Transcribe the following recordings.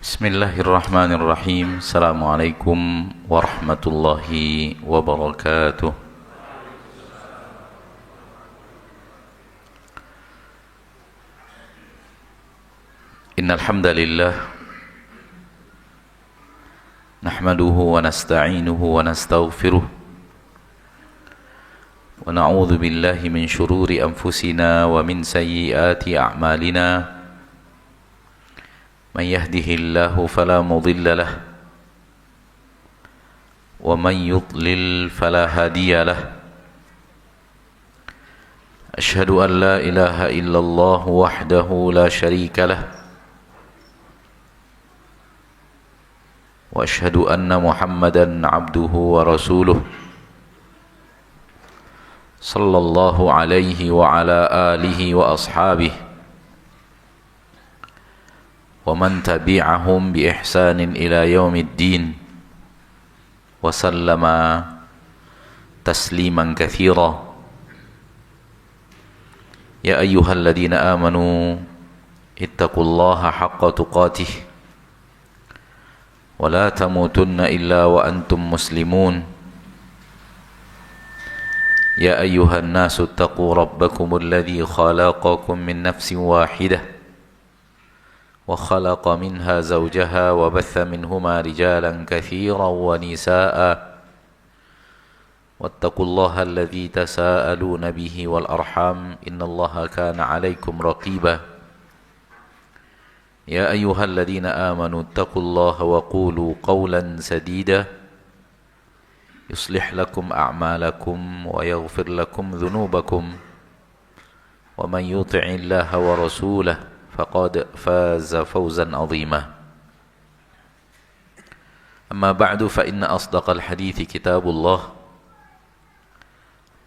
Bismillahirrahmanirrahim. Assalamualaikum warahmatullahi wabarakatuh. Innal hamdalillah nahmaduhu wa nasta'inuhu wa nastaghfiruh wa na'udzu billahi min shururi anfusina wa min sayyiati a'malina. Man yahdihillahu fala mudilla lah wa man yudlil fala hadiya lah. Ashhadu an la ilaha illallah wahdahu la syarika lah wa ashhadu anna Muhammadan abduhu wa rasuluh sallallahu alaihi wa ala alihi wa ashabihi wa man tabi'ahum bi ihsanin ila yaumiddin wa sallama tasliman katsira. Ya ayyuhalladzina amanu ittaqullaha haqqa tuqatih wa la tamutunna illa wa antum muslimun. Ya ayyuhan nasu ittaqu rabbakumul ladzi khalaqakum min nafsin wahidah wa khalaqa minha zawjaha wa batha minhuma rijalan katsiran wa nisaa'a wattaqullaha alladzi tasaaluna bihi wal arham innallaha kana 'alaikum raqiba. Ya ayyuhalladzina amanu ittaqullaha wa qulu qawlan sadida yuslih lakum a'malakum wa yaghfir lakum dhunubakum wa man yuti'illaha wa rasulahu faqad faza fawzan 'azima. Amma ba'du fa inna asdaqal hadithi kitabullah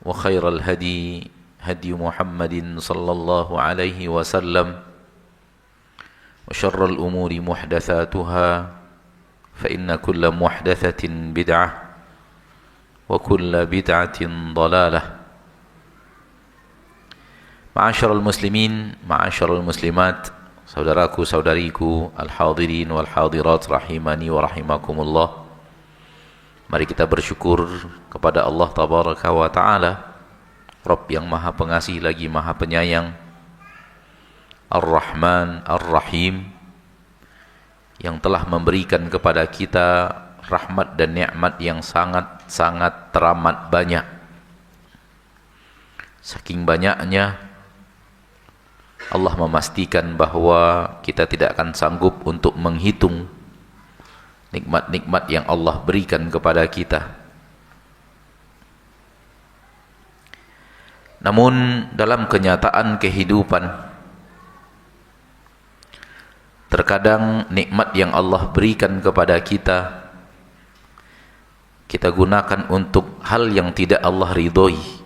wa khairal hadi hadi Muhammadin sallallahu alaihi wasallam wa syarral umuri muhdatsatuha fa inna kulla muhdatsatin bid'ah wa kulla bid'atin dhalalah. Ma'asyiral muslimin, ma'asyiral muslimat, saudaraku saudariku, al-hadirin wal hadirat rahimani wa rahimakumullah. Mari kita bersyukur kepada Allah tabaraka wa taala, Rabb yang Maha Pengasih lagi Maha Penyayang, Ar-Rahman Ar-Rahim, yang telah memberikan kepada kita rahmat dan nikmat yang sangat teramat banyak. Saking banyaknya Allah memastikan bahwa kita tidak akan sanggup untuk menghitung nikmat-nikmat yang Allah berikan kepada kita. Namun dalam kenyataan kehidupan, terkadang nikmat yang Allah berikan kepada kita, kita gunakan untuk hal yang tidak Allah ridhoi.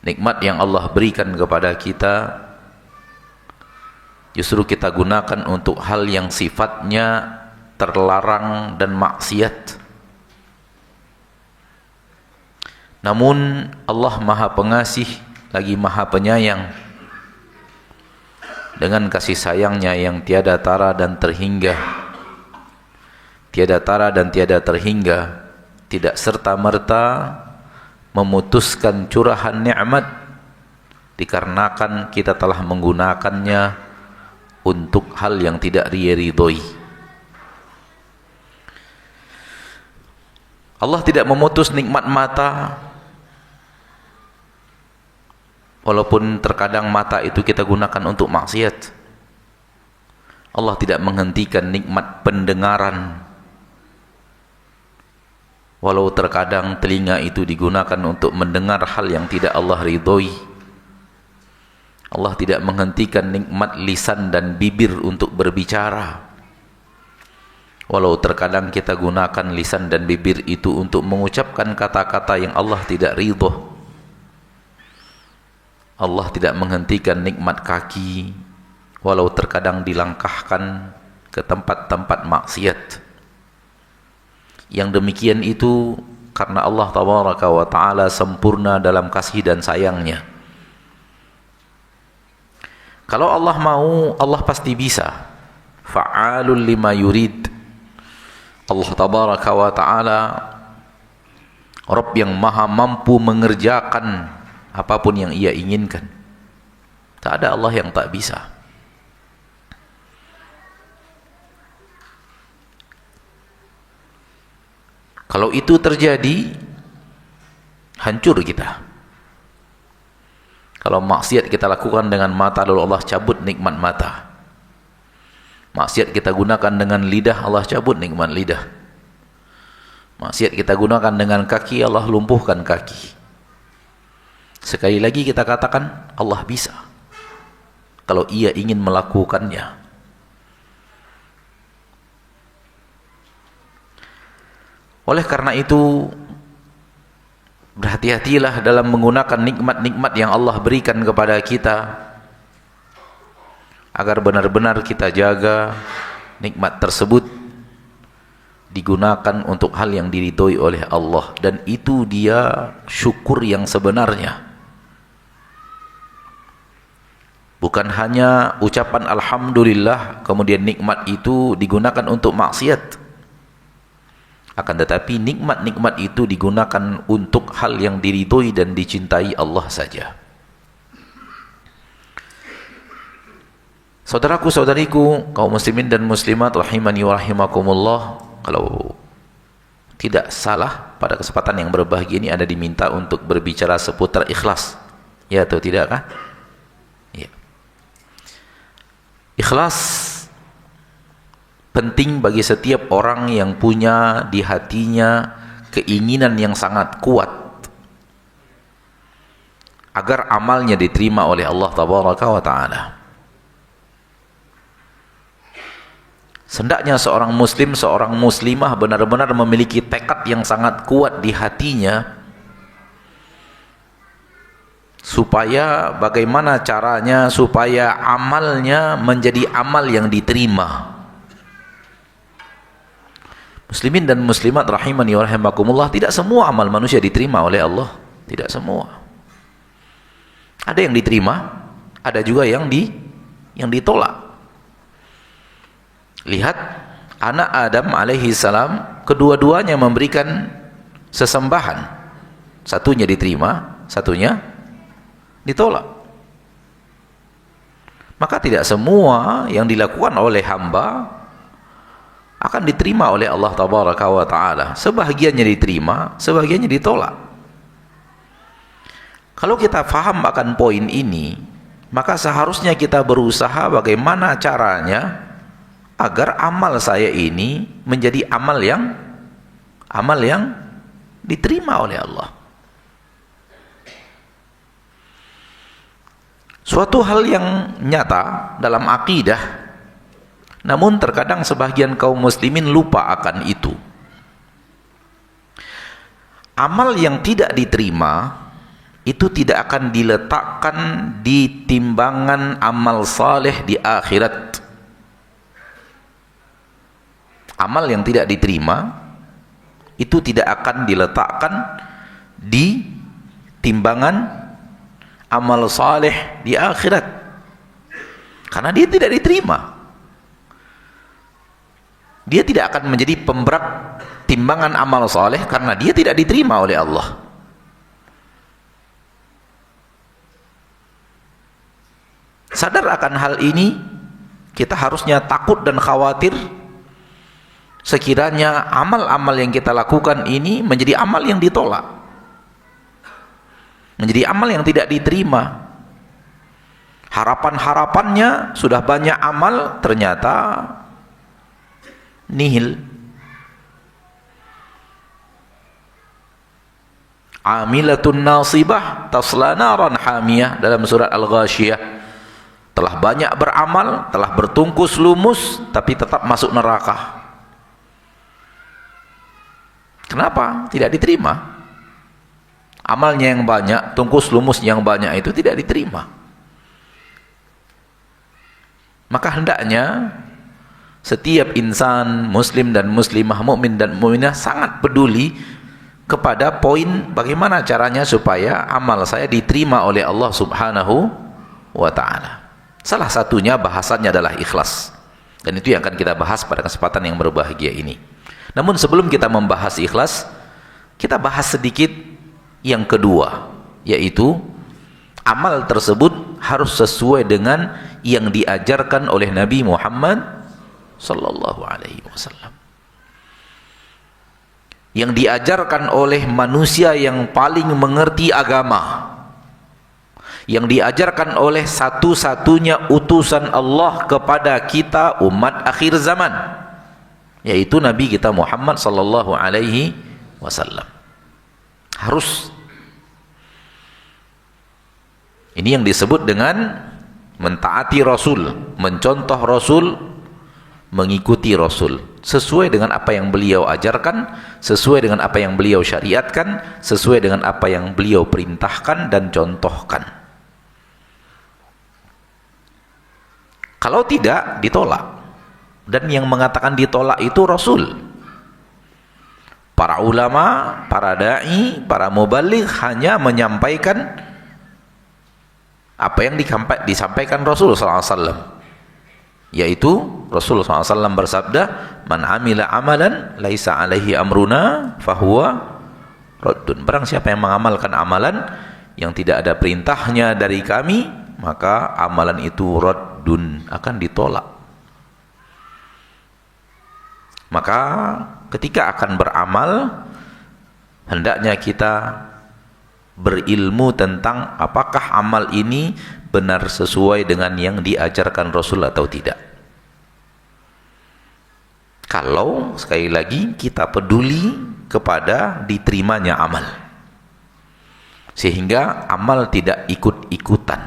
Nikmat yang Allah berikan kepada kita justru kita gunakan untuk hal yang sifatnya terlarang dan maksiat. Namun Allah Maha Pengasih lagi Maha Penyayang, dengan kasih sayangnya yang tiada tara dan terhingga, tidak serta-merta memutuskan curahan nikmat dikarenakan kita telah menggunakannya untuk hal yang tidak Dia ridhoi. Allah tidak memutus nikmat mata, walaupun terkadang mata itu kita gunakan untuk maksiat. Allah tidak menghentikan nikmat pendengaran, walau terkadang telinga itu digunakan untuk mendengar hal yang tidak Allah ridhoi. Allah tidak menghentikan nikmat lisan dan bibir untuk berbicara, walau terkadang kita gunakan lisan dan bibir itu untuk mengucapkan kata-kata yang Allah tidak ridho. Allah tidak menghentikan nikmat kaki, walau terkadang dilangkahkan ke tempat-tempat maksiat. Yang demikian itu karena Allah tabaraka wa ta'ala sempurna dalam kasih dan sayangnya. Kalau Allah mau, Allah pasti bisa. fa'alul lima yurid. Allah tabaraka wa ta'ala Rabb yang maha mampu mengerjakan apapun yang ia inginkan. Tak ada Allah yang tak bisa. Kalau itu terjadi, hancur kita. Kalau maksiat kita lakukan dengan mata, lalu Allah cabut nikmat mata. Maksiat kita gunakan dengan lidah, Allah cabut nikmat lidah. Maksiat kita gunakan dengan kaki, Allah lumpuhkan kaki. Sekali lagi kita katakan, Allah bisa kalau ia ingin melakukannya. Oleh karena itu, berhati-hatilah dalam menggunakan nikmat-nikmat yang Allah berikan kepada kita, agar benar-benar kita jaga nikmat tersebut digunakan untuk hal yang diridhoi oleh Allah, dan itu dia syukur yang sebenarnya. Bukan hanya ucapan alhamdulillah kemudian nikmat itu digunakan untuk maksiat. Akan tetapi nikmat-nikmat itu digunakan untuk hal yang diridhoi dan dicintai Allah saja. Saudaraku, saudariku, kaum muslimin dan muslimat rahimani wa rahimakumullah, kalau tidak salah pada kesempatan yang berbahagia ini Anda diminta untuk berbicara seputar ikhlas. Ya atau tidak kah? Ya. Ikhlas penting bagi setiap orang yang punya di hatinya keinginan yang sangat kuat agar amalnya diterima oleh Allah tabaraka wa ta'ala. Hendaknya seorang muslim, seorang muslimah benar-benar memiliki tekad yang sangat kuat di hatinya, supaya bagaimana caranya supaya amalnya menjadi amal yang diterima. Muslimin dan muslimat rahimani wa rahimakumullah, tidak semua amal manusia diterima oleh Allah, tidak semua. Ada yang diterima, ada juga yang ditolak. Lihat anak Adam alaihi salam, kedua-duanya memberikan sesembahan. Satunya diterima, satunya ditolak. Maka tidak semua yang dilakukan oleh hamba akan diterima oleh Allah tabaraka wa ta'ala. Sebahagiannya diterima, sebahagiannya ditolak. Kalau kita faham akan poin ini, maka seharusnya kita berusaha bagaimana caranya agar amal saya ini menjadi amal yang diterima oleh Allah. Suatu hal yang nyata dalam akidah, namun terkadang sebagian kaum muslimin lupa akan itu. Amal yang tidak diterima itu tidak akan diletakkan di timbangan amal saleh di akhirat. Amal yang tidak diterima itu tidak akan diletakkan di timbangan amal saleh di akhirat, karena dia tidak diterima. Dia tidak akan menjadi pemberat timbangan amal saleh karena dia tidak diterima oleh Allah. Sadar akan hal ini, kita harusnya takut dan khawatir sekiranya amal-amal yang kita lakukan ini menjadi amal yang ditolak, menjadi amal yang tidak diterima. Harapan-harapannya sudah banyak amal, ternyata nihil. Amilatun nasibah tasla naran hamiyah, dalam surat Al-Ghasyiyah. Telah banyak beramal, telah bertungkus lumus, tapi tetap masuk neraka. Kenapa? Tidak diterima. Amalnya yang banyak, tungkus lumus yang banyak itu tidak diterima. Maka hendaknya setiap insan muslim dan muslimah, mukmin dan mukminah sangat peduli kepada poin bagaimana caranya supaya amal saya diterima oleh Allah Subhanahu wa ta'ala. Salah satunya bahasannya adalah ikhlas. Dan itu yang akan kita bahas pada kesempatan yang berbahagia ini. Namun sebelum kita membahas ikhlas, kita bahas sedikit yang kedua, yaitu amal tersebut harus sesuai dengan yang diajarkan oleh Nabi Muhammad sallallahu alaihi wasallam. Yang diajarkan oleh manusia yang paling mengerti agama, yang diajarkan oleh satu-satunya utusan Allah kepada kita umat akhir zaman, yaitu Nabi kita Muhammad sallallahu alaihi wasallam. Harus. Ini yang disebut dengan mentaati Rasul, mencontoh Rasul, mengikuti Rasul, sesuai dengan apa yang beliau ajarkan, sesuai dengan apa yang beliau syariatkan, sesuai dengan apa yang beliau perintahkan dan contohkan. Kalau tidak, ditolak. Dan yang mengatakan ditolak itu Rasul. Para ulama, para da'i, para mubaligh hanya menyampaikan apa yang disampaikan Rasul SAW, yaitu Rasul SAW bersabda, man amila amalan laisa alaihi amruna fahuwa raddun. Barang siapa yang mengamalkan amalan yang tidak ada perintahnya dari kami, maka amalan itu raddun, akan ditolak. Maka ketika akan beramal, hendaknya kita berilmu tentang apakah amal ini benar sesuai dengan yang diajarkan Rasul atau tidak. Kalau sekali lagi kita peduli kepada diterimanya amal, sehingga amal tidak ikut-ikutan,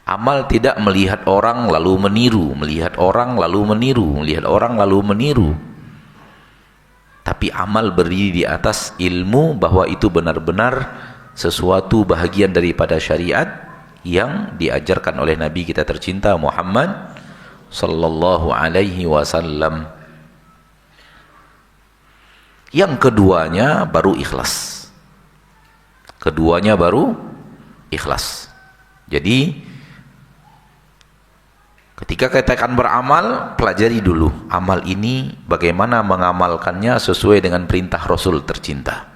amal tidak melihat orang lalu meniru, melihat orang lalu meniru, melihat orang lalu meniru, tapi amal berdiri di atas ilmu bahwa itu benar-benar sesuatu bahagian daripada syariat yang diajarkan oleh Nabi kita tercinta Muhammad sallallahu alaihi wasallam. Yang keduanya baru ikhlas. Keduanya baru ikhlas. Jadi ketika kita akan beramal, pelajari dulu amal ini bagaimana mengamalkannya sesuai dengan perintah Rasul tercinta,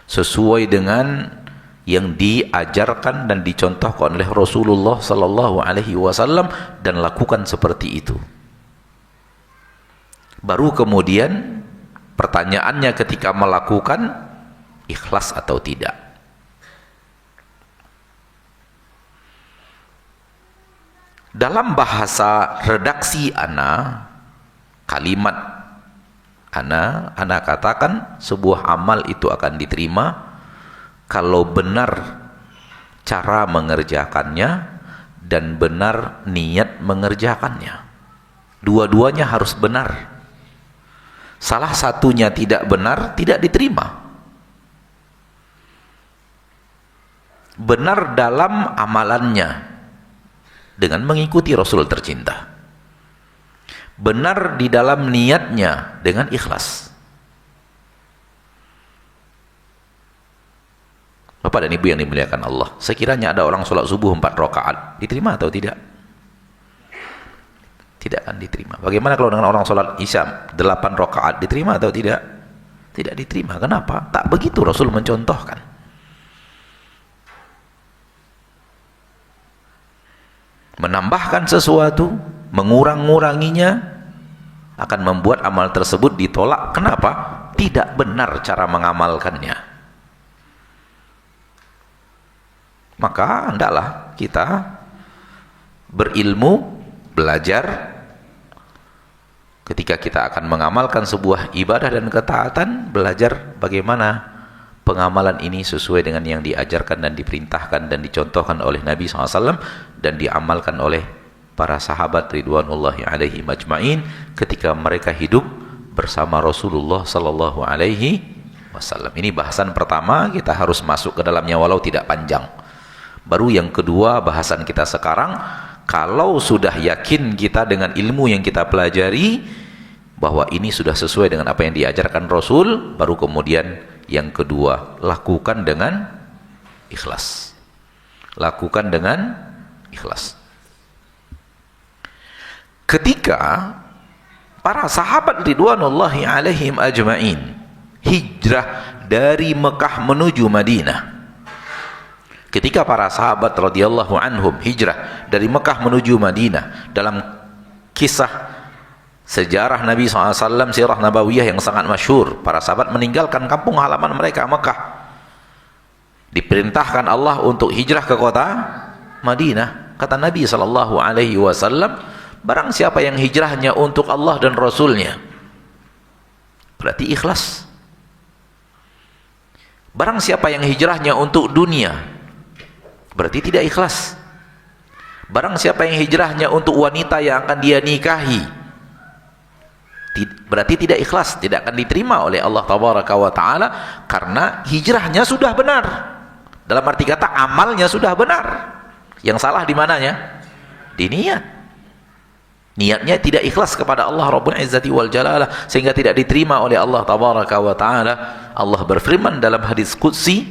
sesuai dengan yang diajarkan dan dicontohkan oleh Rasulullah sallallahu alaihi wasallam, dan lakukan seperti itu. Baru kemudian pertanyaannya ketika melakukan, ikhlas atau tidak. Dalam bahasa redaksi kalimat ana katakan sebuah amal itu akan diterima kalau benar cara mengerjakannya dan benar niat mengerjakannya. Dua-duanya harus benar. Salah satunya tidak benar, tidak diterima. Benar dalam amalannya dengan mengikuti Rasul tercinta, benar di dalam niatnya dengan ikhlas. Bapak dan Ibu yang dimuliakan Allah, sekiranya ada orang sholat subuh 4 rakaat, diterima atau tidak? Tidak akan diterima. Bagaimana kalau dengan orang sholat isya 8 rakaat, diterima atau tidak? Tidak diterima. Kenapa? Tak begitu Rasul mencontohkan. Menambahkan sesuatu, mengurang-nguranginya akan membuat amal tersebut ditolak. Kenapa? Tidak benar cara mengamalkannya. Maka hendaklah kita berilmu, belajar. Ketika kita akan mengamalkan sebuah ibadah dan ketaatan, belajar bagaimana pengamalan ini sesuai dengan yang diajarkan dan diperintahkan dan dicontohkan oleh Nabi SAW dan diamalkan oleh para sahabat ridwanullahi alaihi majma'in ketika mereka hidup bersama Rasulullah sallallahu alaihi wasallam. Ini bahasan pertama, kita harus masuk ke dalamnya walau tidak panjang. Baru yang kedua bahasan kita sekarang, kalau sudah yakin kita dengan ilmu yang kita pelajari bahwa ini sudah sesuai dengan apa yang diajarkan Rasul, baru kemudian yang kedua, lakukan dengan ikhlas. Lakukan dengan ikhlas. ketika para sahabat ridwanullahi alaihim ajma'in hijrah dari Mekah menuju Madinah. Ketika para sahabat radhiyallahu anhum hijrah dari Mekah menuju Madinah, dalam kisah sejarah Nabi SAW, sirah nabawiyah yang sangat masyhur, para sahabat meninggalkan kampung halaman mereka Mekah, diperintahkan Allah untuk hijrah ke kota Madinah. Kata Nabi SAW, barang siapa yang hijrahnya untuk Allah dan Rasulnya, berarti ikhlas. Barang siapa yang hijrahnya untuk dunia, berarti tidak ikhlas. Barang siapa yang hijrahnya untuk wanita yang akan dia nikahi, berarti tidak ikhlas, tidak akan diterima oleh Allah Tabaraka wa Ta'ala, karena hijrahnya sudah benar. Dalam arti kata, amalnya sudah benar. Yang salah di mananya? Di niat. Niatnya tidak ikhlas kepada Allah Rabbul Izzati wal Jalalah, sehingga tidak diterima oleh Allah Tabaraka wa Ta'ala. Allah berfirman dalam hadis qudsi,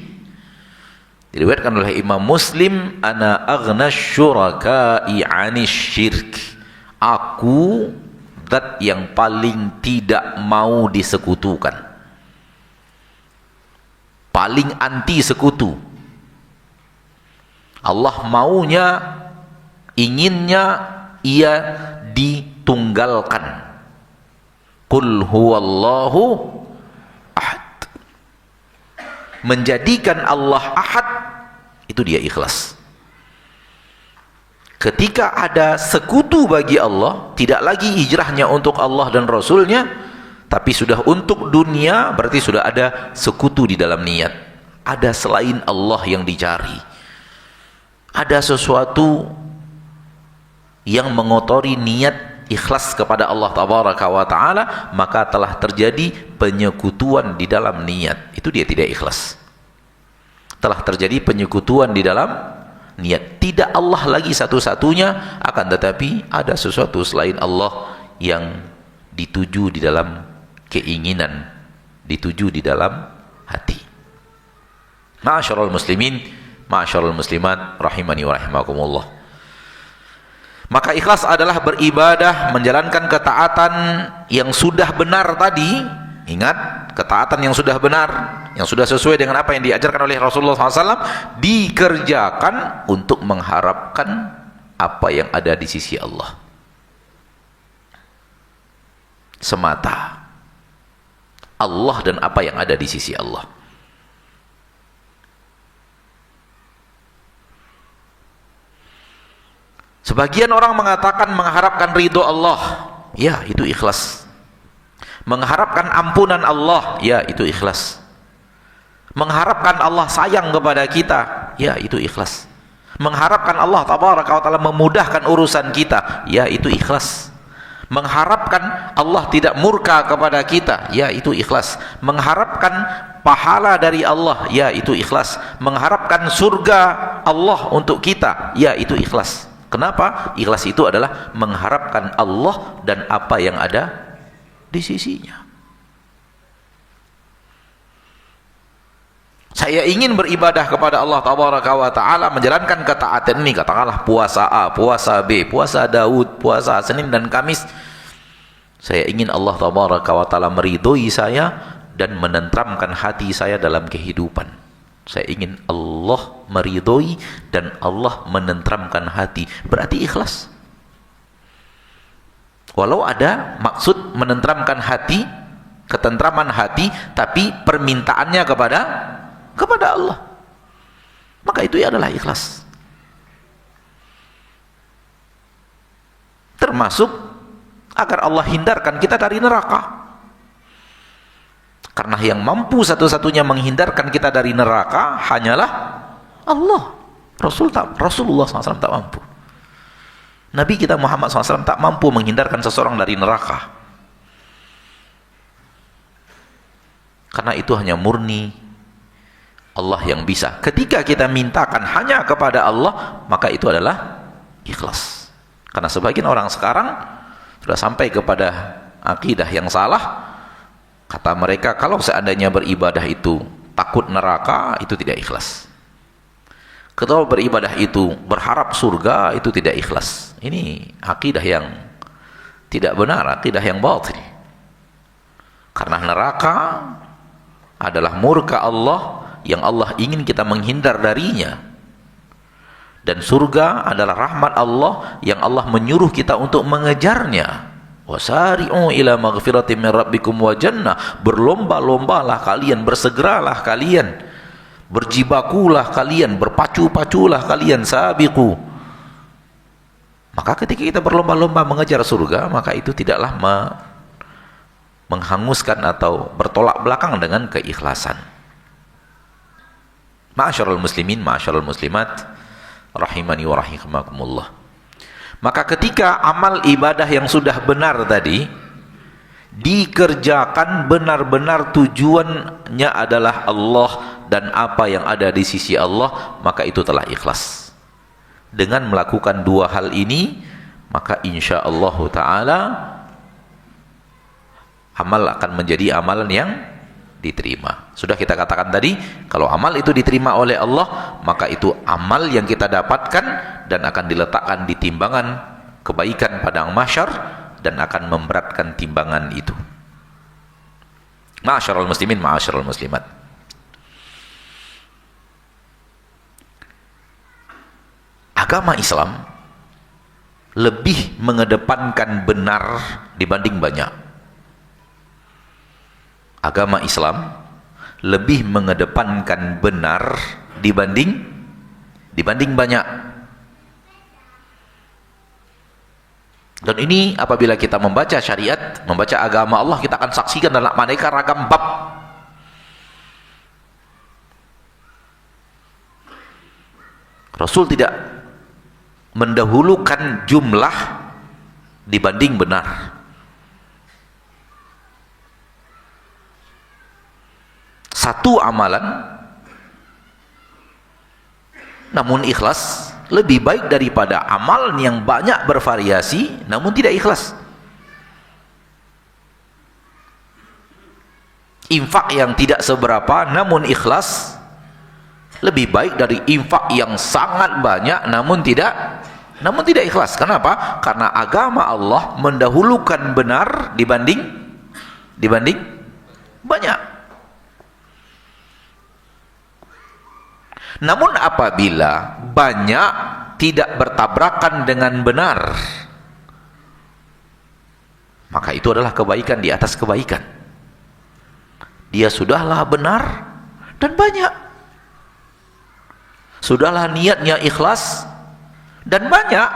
diriwayatkan oleh Imam Muslim, ana aghna syuraka'i 'anis syirk. Aku zat yang paling tidak mau disekutukan, paling anti sekutu. Allah maunya, inginnya ia ditunggalkan. Qul huwallahu ahad. Menjadikan Allah ahad, itu dia ikhlas. Ketika ada sekutu bagi Allah, tidak lagi hijrahnya untuk Allah dan Rasulnya, tapi sudah untuk dunia, berarti sudah ada sekutu di dalam niat. Ada selain Allah yang dicari. Ada sesuatu yang mengotori niat ikhlas kepada Allah Tabaraka wa Ta'ala, maka telah terjadi penyekutuan di dalam niat. Itu dia tidak ikhlas. Telah terjadi penyekutuan di dalam niat. Tidak Allah lagi satu-satunya, akan tetapi ada sesuatu selain Allah yang dituju di dalam keinginan, dituju di dalam hati. Ma'asyiral muslimin, ma'asyiral muslimat, rahimani wa rahimakumullah. Maka ikhlas adalah beribadah, menjalankan ketaatan yang sudah benar tadi. Ingat, ketaatan yang sudah benar, yang sudah sesuai dengan apa yang diajarkan oleh Rasulullah SAW, dikerjakan untuk mengharapkan apa yang ada di sisi Allah semata. Allah dan apa yang ada di sisi Allah. Sebagian orang mengatakan mengharapkan ridho Allah, ya itu ikhlas. Mengharapkan ampunan Allah, ya itu ikhlas. Mengharapkan Allah sayang kepada kita, ya itu ikhlas. Mengharapkan Allah Tabaraka wa Ta'ala memudahkan urusan kita, ya itu ikhlas. Mengharapkan Allah tidak murka kepada kita, ya itu ikhlas. Mengharapkan pahala dari Allah, ya itu ikhlas. Mengharapkan surga Allah untuk kita, ya itu ikhlas. Kenapa? Ikhlas itu adalah mengharapkan Allah dan apa yang ada di sisinya. Saya ingin beribadah kepada Allah Tabaraka wa Ta'ala, menjalankan ketaatan ini, katakanlah puasa A, puasa B, puasa Daud, puasa Senin dan Kamis. Saya ingin Allah Tabaraka wa Ta'ala meridhoi saya dan menenteramkan hati saya dalam kehidupan. Saya ingin Allah meridhoi dan Allah menenteramkan hati, berarti ikhlas. Walau ada maksud menenteramkan hati, ketentraman hati, tapi permintaannya kepada Allah, maka itu adalah ikhlas. Termasuk agar Allah hindarkan kita dari neraka. Karena yang mampu satu-satunya menghindarkan kita dari neraka hanyalah Allah. Rasulullah SAW tak mampu. Nabi kita Muhammad SAW tak mampu menghindarkan seseorang dari neraka. Karena itu hanya murni Allah yang bisa. Ketika kita mintakan hanya kepada Allah, maka itu adalah ikhlas. Karena sebagian orang sekarang sudah sampai kepada akidah yang salah. Kata mereka, kalau seandainya beribadah itu takut neraka, itu tidak ikhlas. Kalau beribadah itu berharap surga, itu tidak ikhlas. Ini akidah yang tidak benar, akidah yang batil. Karena neraka adalah murka Allah yang Allah ingin kita menghindar darinya, dan surga adalah rahmat Allah yang Allah menyuruh kita untuk mengejarnya. Wasari'u ila maghfiratin min rabbikum wa jannah, berlomba-lombalah kalian, bersegeralah kalian, berjibakulah kalian, berpacu-paculah kalian, sabiqu. Maka ketika kita berlomba-lomba mengejar surga, maka itu tidaklah menghanguskan atau bertolak belakang dengan keikhlasan. Ma'asyiral muslimin, ma'asyiral muslimat, rahimani wa rahimakumullah. Maka ketika amal ibadah yang sudah benar tadi dikerjakan benar-benar tujuannya adalah Allah dan apa yang ada di sisi Allah, maka itu telah ikhlas. Dengan melakukan dua hal ini, maka insyaallah ta'ala amal akan menjadi amalan yang diterima. Sudah kita katakan tadi, kalau amal itu diterima oleh Allah, maka itu amal yang kita dapatkan dan akan diletakkan di timbangan kebaikan padang mahsyar dan akan memberatkan timbangan itu. Ma'asyiral muslimin, ma'asyiral muslimat. Agama Islam lebih mengedepankan benar dibanding banyak. Agama Islam lebih mengedepankan benar dibanding banyak. Dan ini apabila kita membaca syariat, membaca agama Allah, kita akan saksikan dalam aneka ragam bab. Rasul tidak mendahulukan jumlah dibanding benar. Satu amalan namun ikhlas lebih baik daripada amalan yang banyak bervariasi namun tidak ikhlas. Infak yang tidak seberapa namun ikhlas lebih baik dari infak yang sangat banyak namun tidak ikhlas. Kenapa? Karena agama Allah mendahulukan benar dibanding banyak. Namun apabila banyak tidak bertabrakan dengan benar, maka itu adalah kebaikan di atas kebaikan. Dia sudahlah benar dan banyak, sudahlah niatnya ikhlas dan banyak,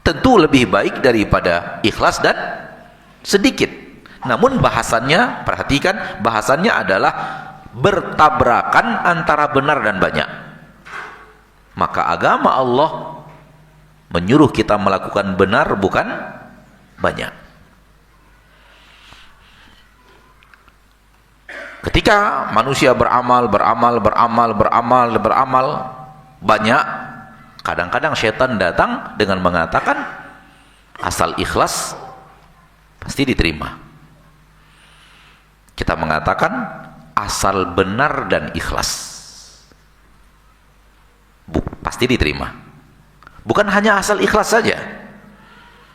tentu lebih baik daripada ikhlas dan sedikit. Namun bahasannya, perhatikan, bahasannya adalah bertabrakan antara benar dan banyak. Maka agama Allah menyuruh kita melakukan benar, bukan banyak. Ketika manusia beramal banyak, kadang-kadang syaitan datang dengan mengatakan asal ikhlas pasti diterima. Kita mengatakan asal benar dan ikhlas pasti diterima. Bukan hanya asal ikhlas saja,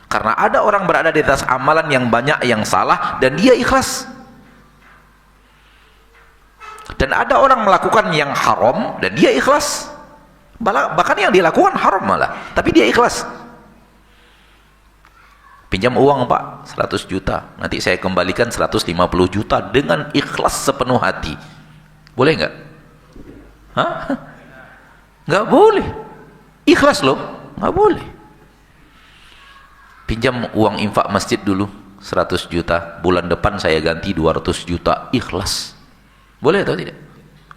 karena ada orang berada di atas amalan yang banyak yang salah dan dia ikhlas, dan ada orang melakukan yang haram dan dia ikhlas, bahkan yang dilakukan haram malah tapi dia ikhlas. Pinjam uang Pak 100 juta, nanti saya kembalikan 150 juta dengan ikhlas sepenuh hati, boleh nggak? Hah? Nggak boleh. Ikhlas loh, nggak boleh. Pinjam uang infak masjid dulu 100 juta, bulan depan saya ganti 200 juta, ikhlas, boleh atau tidak?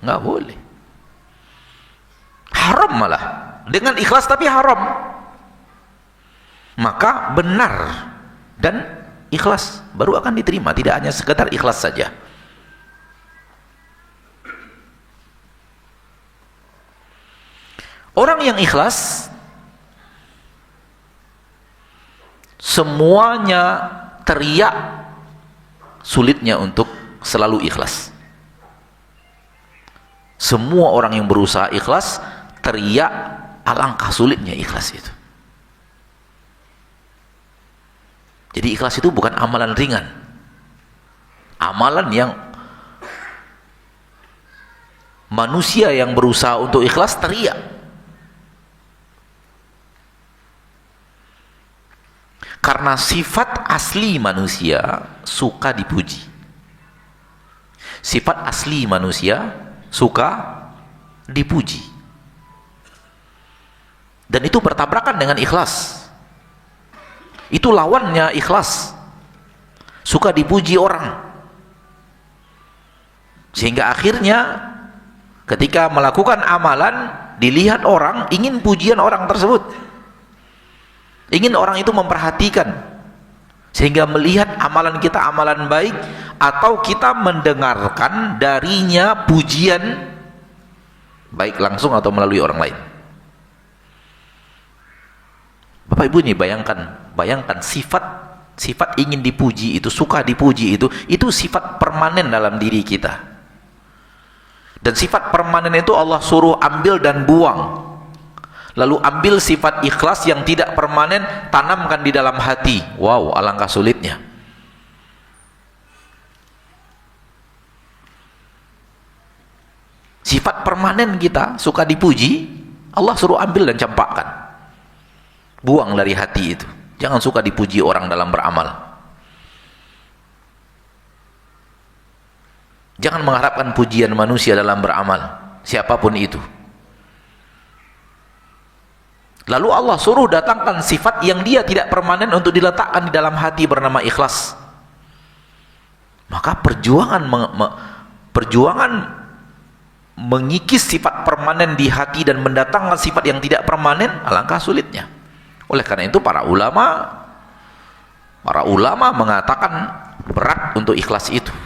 Nggak boleh. Haram malah, dengan ikhlas tapi haram. Maka benar dan ikhlas baru akan diterima, tidak hanya sekedar ikhlas saja. Orang yang ikhlas semuanya teriak sulitnya untuk selalu ikhlas. Semua orang yang berusaha ikhlas teriak alangkah sulitnya ikhlas itu. Jadi ikhlas itu bukan amalan ringan, amalan yang manusia yang berusaha untuk ikhlas teriak. Karena sifat asli manusia suka dipuji. Sifat asli manusia suka dipuji. Dan itu bertabrakan dengan ikhlas. Itu lawannya ikhlas. Suka dipuji orang. Sehingga akhirnya ketika melakukan amalan, dilihat orang, ingin pujian orang tersebut. Ingin orang itu memperhatikan. Sehingga melihat amalan kita amalan baik, atau kita mendengarkan darinya pujian, baik langsung atau melalui orang lain. Bapak Ibu ini bayangkan sifat ingin dipuji itu, suka dipuji itu sifat permanen dalam diri kita. Dan sifat permanen itu Allah suruh ambil dan buang. Lalu ambil sifat ikhlas yang tidak permanen, tanamkan di dalam hati. Wow, alangkah sulitnya. Sifat permanen kita suka dipuji, Allah suruh ambil dan campakkan. Buang dari hati itu. Jangan suka dipuji orang dalam beramal. Jangan mengharapkan pujian manusia dalam beramal, siapapun itu. Lalu Allah suruh datangkan sifat yang dia tidak permanen untuk diletakkan di dalam hati bernama ikhlas. Maka perjuangan mengikis sifat permanen di hati dan mendatangkan sifat yang tidak permanen, alangkah sulitnya. Oleh karena itu para ulama mengatakan berat untuk ikhlas itu.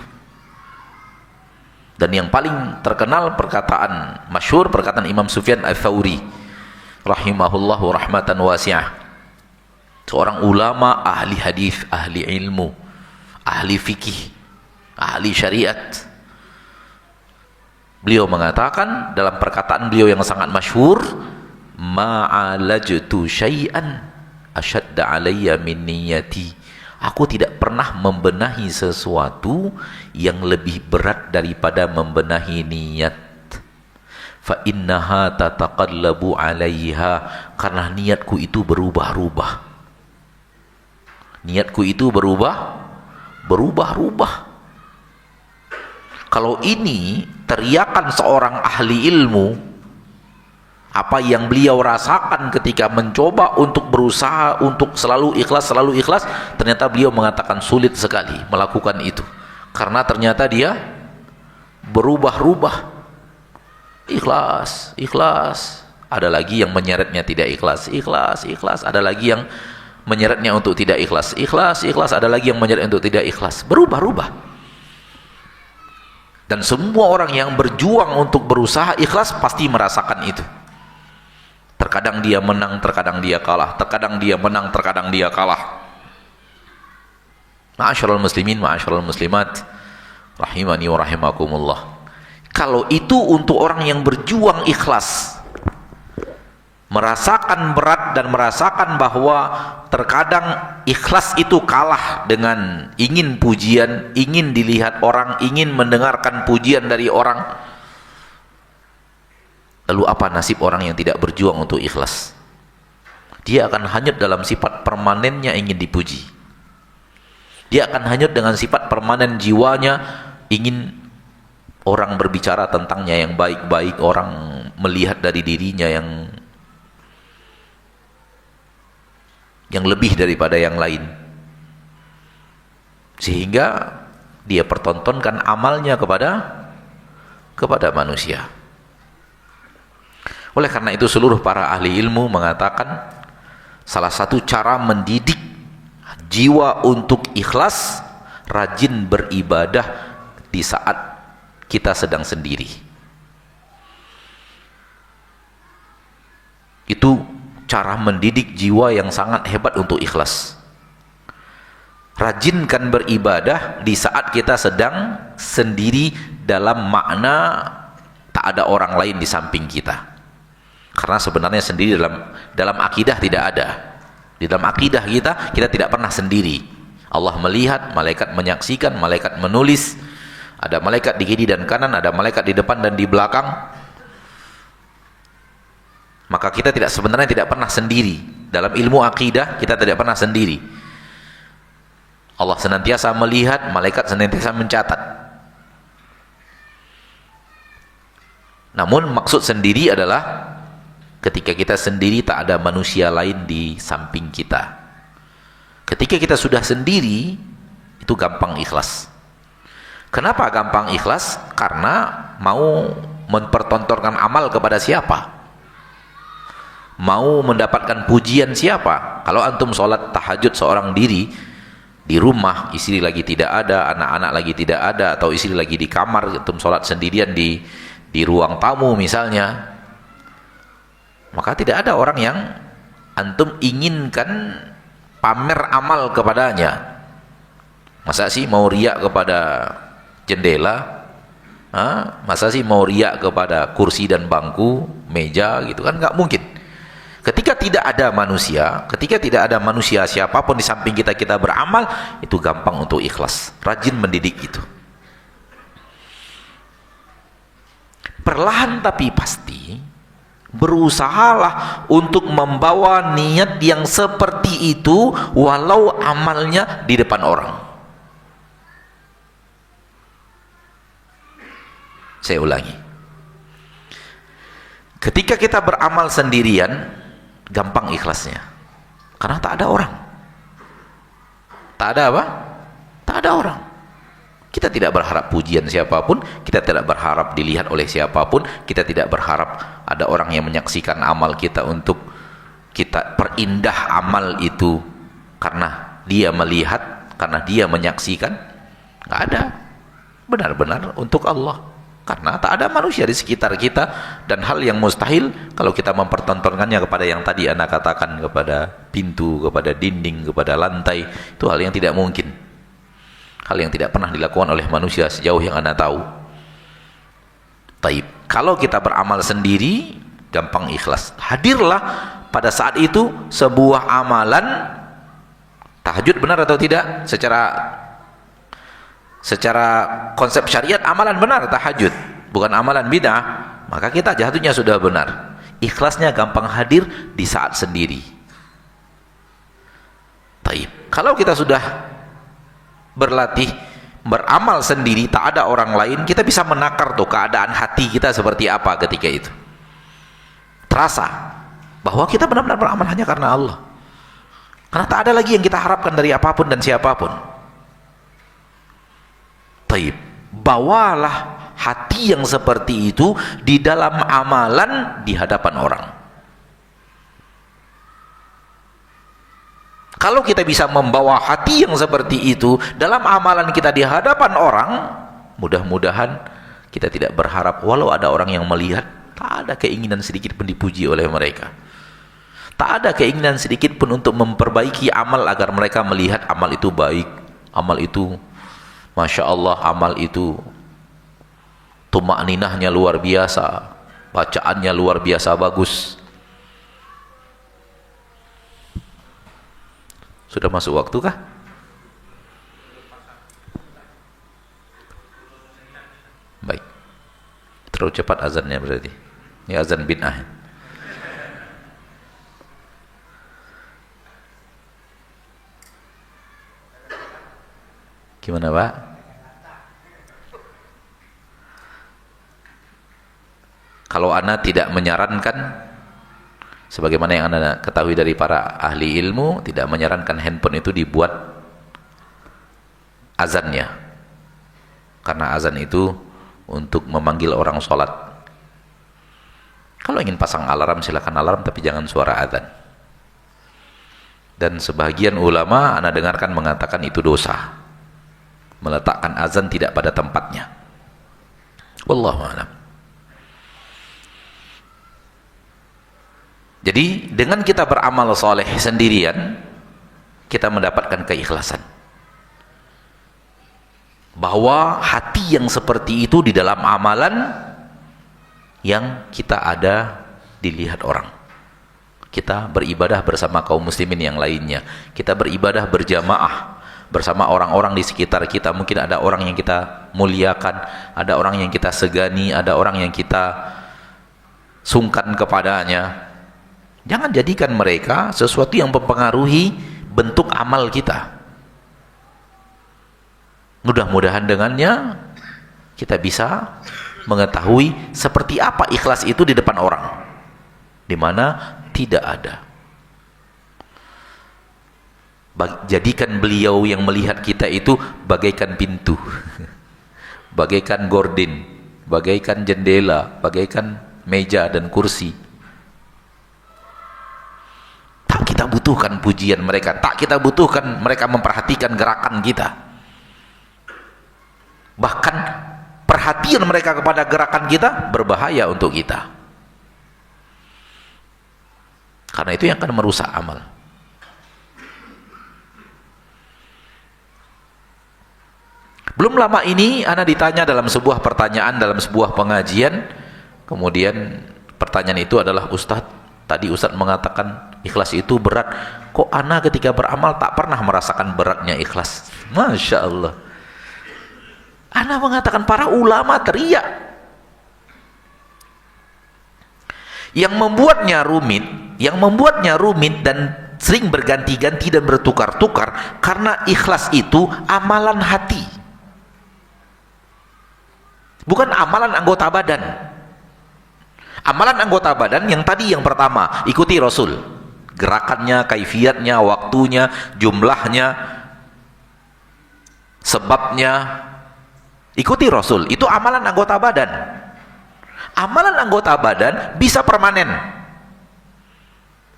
Dan yang paling terkenal masyhur perkataan Imam Sufyan Ats-Tsauri rahimahullahu rahmatan wasi'ah. Seorang ulama ahli hadis, ahli ilmu, ahli fikih, ahli syariat. Beliau mengatakan dalam perkataan beliau yang sangat masyhur, ma'alajtu syai'an asyadda alayya min niyati. Aku tidak pernah membenahi sesuatu yang lebih berat daripada membenahi niat. Fa innaha tataqallabu 'alaiha, karena niatku itu berubah-ubah. Niatku itu berubah-ubah. Kalau ini teriakan seorang ahli ilmu, apa yang beliau rasakan ketika mencoba untuk berusaha untuk selalu ikhlas, ternyata beliau mengatakan sulit sekali melakukan itu. Karena ternyata dia berubah-ubah. Ikhlas. Ada lagi yang menyeretnya tidak ikhlas. Ada lagi yang menyeretnya untuk tidak ikhlas. Ikhlas. Ada lagi yang menyeretnya untuk tidak ikhlas. Berubah-ubah. Dan semua orang yang berjuang untuk berusaha ikhlas pasti merasakan itu. Terkadang dia menang, terkadang dia kalah. Terkadang dia menang, terkadang dia kalah. Ma'asyiral muslimin, ma'asyiral muslimat, rahimani wa rahimakumullah. Kalau itu untuk orang yang berjuang ikhlas, merasakan berat dan merasakan bahwa terkadang ikhlas itu kalah dengan ingin pujian, ingin dilihat orang, ingin mendengarkan pujian dari orang. Lalu apa nasib orang yang tidak berjuang untuk ikhlas? Dia akan hanyut dalam sifat permanennya ingin dipuji. Dia akan hanyut dengan sifat permanen jiwanya ingin orang berbicara tentangnya yang baik-baik, orang melihat dari dirinya yang lebih daripada yang lain. Sehingga dia pertontonkan amalnya kepada manusia. Oleh karena itu seluruh para ahli ilmu mengatakan salah satu cara mendidik jiwa untuk ikhlas, rajin beribadah di saat kita sedang sendiri. Itu cara mendidik jiwa yang sangat hebat untuk ikhlas. Rajinkan beribadah di saat kita sedang sendiri, dalam makna tak ada orang lain di samping kita. Karena sebenarnya sendiri dalam akidah tidak ada. Di dalam akidah kita tidak pernah sendiri. Allah melihat, malaikat menyaksikan, malaikat menulis, ada malaikat di kiri dan kanan, ada malaikat di depan dan di belakang. Maka kita sebenarnya tidak pernah sendiri. Dalam ilmu akidah kita tidak pernah sendiri. Allah senantiasa melihat, malaikat senantiasa mencatat. Namun maksud sendiri adalah ketika kita sendiri tak ada manusia lain di samping kita. Ketika kita sudah sendiri, itu gampang ikhlas. Kenapa gampang ikhlas? Karena mau mempertontonkan amal kepada siapa? Mau mendapatkan pujian siapa? Kalau antum sholat tahajud seorang diri di rumah, istri lagi tidak ada, anak-anak lagi tidak ada, atau istri lagi di kamar, antum sholat sendirian di ruang tamu misalnya, maka tidak ada orang yang antum inginkan pamer amal kepadanya. Masa sih mau riak kepada jendela? Masa sih mau riak kepada kursi dan bangku, meja gitu kan? Nggak mungkin. Ketika tidak ada manusia siapapun di samping kita, kita beramal, itu gampang untuk ikhlas. Rajin mendidik itu. Perlahan tapi pasti, berusahalah untuk membawa niat yang seperti itu walau amalnya di depan orang. Saya ulangi. Ketika kita beramal sendirian, gampang ikhlasnya. Karena tak ada orang. Tak ada apa? Tak ada orang. Kita tidak berharap pujian siapapun, kita tidak berharap dilihat oleh siapapun, kita tidak berharap ada orang yang menyaksikan amal kita untuk kita perindah amal itu karena dia melihat, karena dia menyaksikan. Nggak ada. Benar-benar untuk Allah. Karena tak ada manusia di sekitar kita, dan hal yang mustahil kalau kita mempertontonkannya kepada yang tadi Anda katakan, kepada pintu, kepada dinding, kepada lantai, itu hal yang tidak mungkin. Hal yang tidak pernah dilakukan oleh manusia sejauh yang Anda tahu. Taib. Kalau kita beramal sendiri, gampang ikhlas. Hadirlah pada saat itu sebuah amalan tahajud, benar atau tidak? Secara konsep syariat amalan benar tahajud, bukan amalan bid'ah, maka kita jatuhnya sudah benar. Ikhlasnya gampang hadir di saat sendiri. Taib. Kalau kita sudah berlatih beramal sendiri, tak ada orang lain, kita bisa menakar tuh keadaan hati kita seperti apa ketika itu. Terasa bahwa kita benar-benar beramal hanya karena Allah. Karena tak ada lagi yang kita harapkan dari apapun dan siapapun. Taib. Bawalah hati yang seperti itu di dalam amalan di hadapan orang. Kalau kita bisa membawa hati yang seperti itu dalam amalan kita di hadapan orang, mudah-mudahan kita tidak berharap walau ada orang yang melihat, tak ada keinginan sedikit pun dipuji oleh mereka. Tak ada keinginan sedikit pun untuk memperbaiki amal agar mereka melihat amal itu baik, amal itu Masya Allah, amal itu tumakninahnya luar biasa, bacaannya luar biasa bagus. Sudah masuk waktu kah? Baik. Terlalu cepat azannya berarti. Ini azan bid'ah. Gimana Pak? Kalau Anda tidak menyarankan, sebagaimana yang Anda ketahui dari para ahli ilmu, tidak menyarankan handphone itu dibuat azannya, karena azan itu untuk memanggil orang sholat. Kalau ingin pasang alarm, silakan alarm, tapi jangan suara azan. Dan sebagian ulama Anda dengarkan mengatakan itu dosa, meletakkan azan tidak pada tempatnya. Wallahu a'lam. Jadi dengan kita beramal soleh sendirian, kita mendapatkan keikhlasan. Bahwa hati yang seperti itu di dalam amalan yang kita ada dilihat orang. Kita beribadah bersama kaum muslimin yang lainnya. Kita beribadah berjamaah. bersama orang-orang di sekitar kita. Mungkin ada orang yang kita muliakan, ada orang yang kita segani, ada orang yang kita sungkan kepadanya. Jangan jadikan mereka sesuatu yang mempengaruhi bentuk amal kita. Mudah-mudahan dengannya kita bisa mengetahui seperti apa ikhlas itu di depan orang, di mana tidak ada. Jadikan beliau yang melihat kita itu bagaikan pintu, bagaikan gorden, bagaikan jendela, bagaikan meja dan kursi. Tak kita butuhkan pujian mereka, tak kita butuhkan mereka memperhatikan gerakan kita. Bahkan perhatian mereka kepada gerakan kita berbahaya untuk kita, karena itu yang akan merusak amal. Belum lama ini ana ditanya dalam sebuah pertanyaan, dalam sebuah pengajian. Kemudian pertanyaan itu adalah, Ustadz, tadi Ustadz mengatakan ikhlas itu berat. Kok ana ketika beramal tak pernah merasakan beratnya ikhlas? Masya Allah. Ana mengatakan para ulama teriak. Yang membuatnya rumit dan sering berganti-ganti dan bertukar-tukar karena ikhlas itu amalan hati, bukan amalan anggota badan. Amalan anggota badan yang tadi, yang pertama, ikuti Rasul, gerakannya, kaifiatnya, waktunya, jumlahnya, sebabnya, ikuti Rasul. Itu amalan anggota badan. Amalan anggota badan bisa permanen,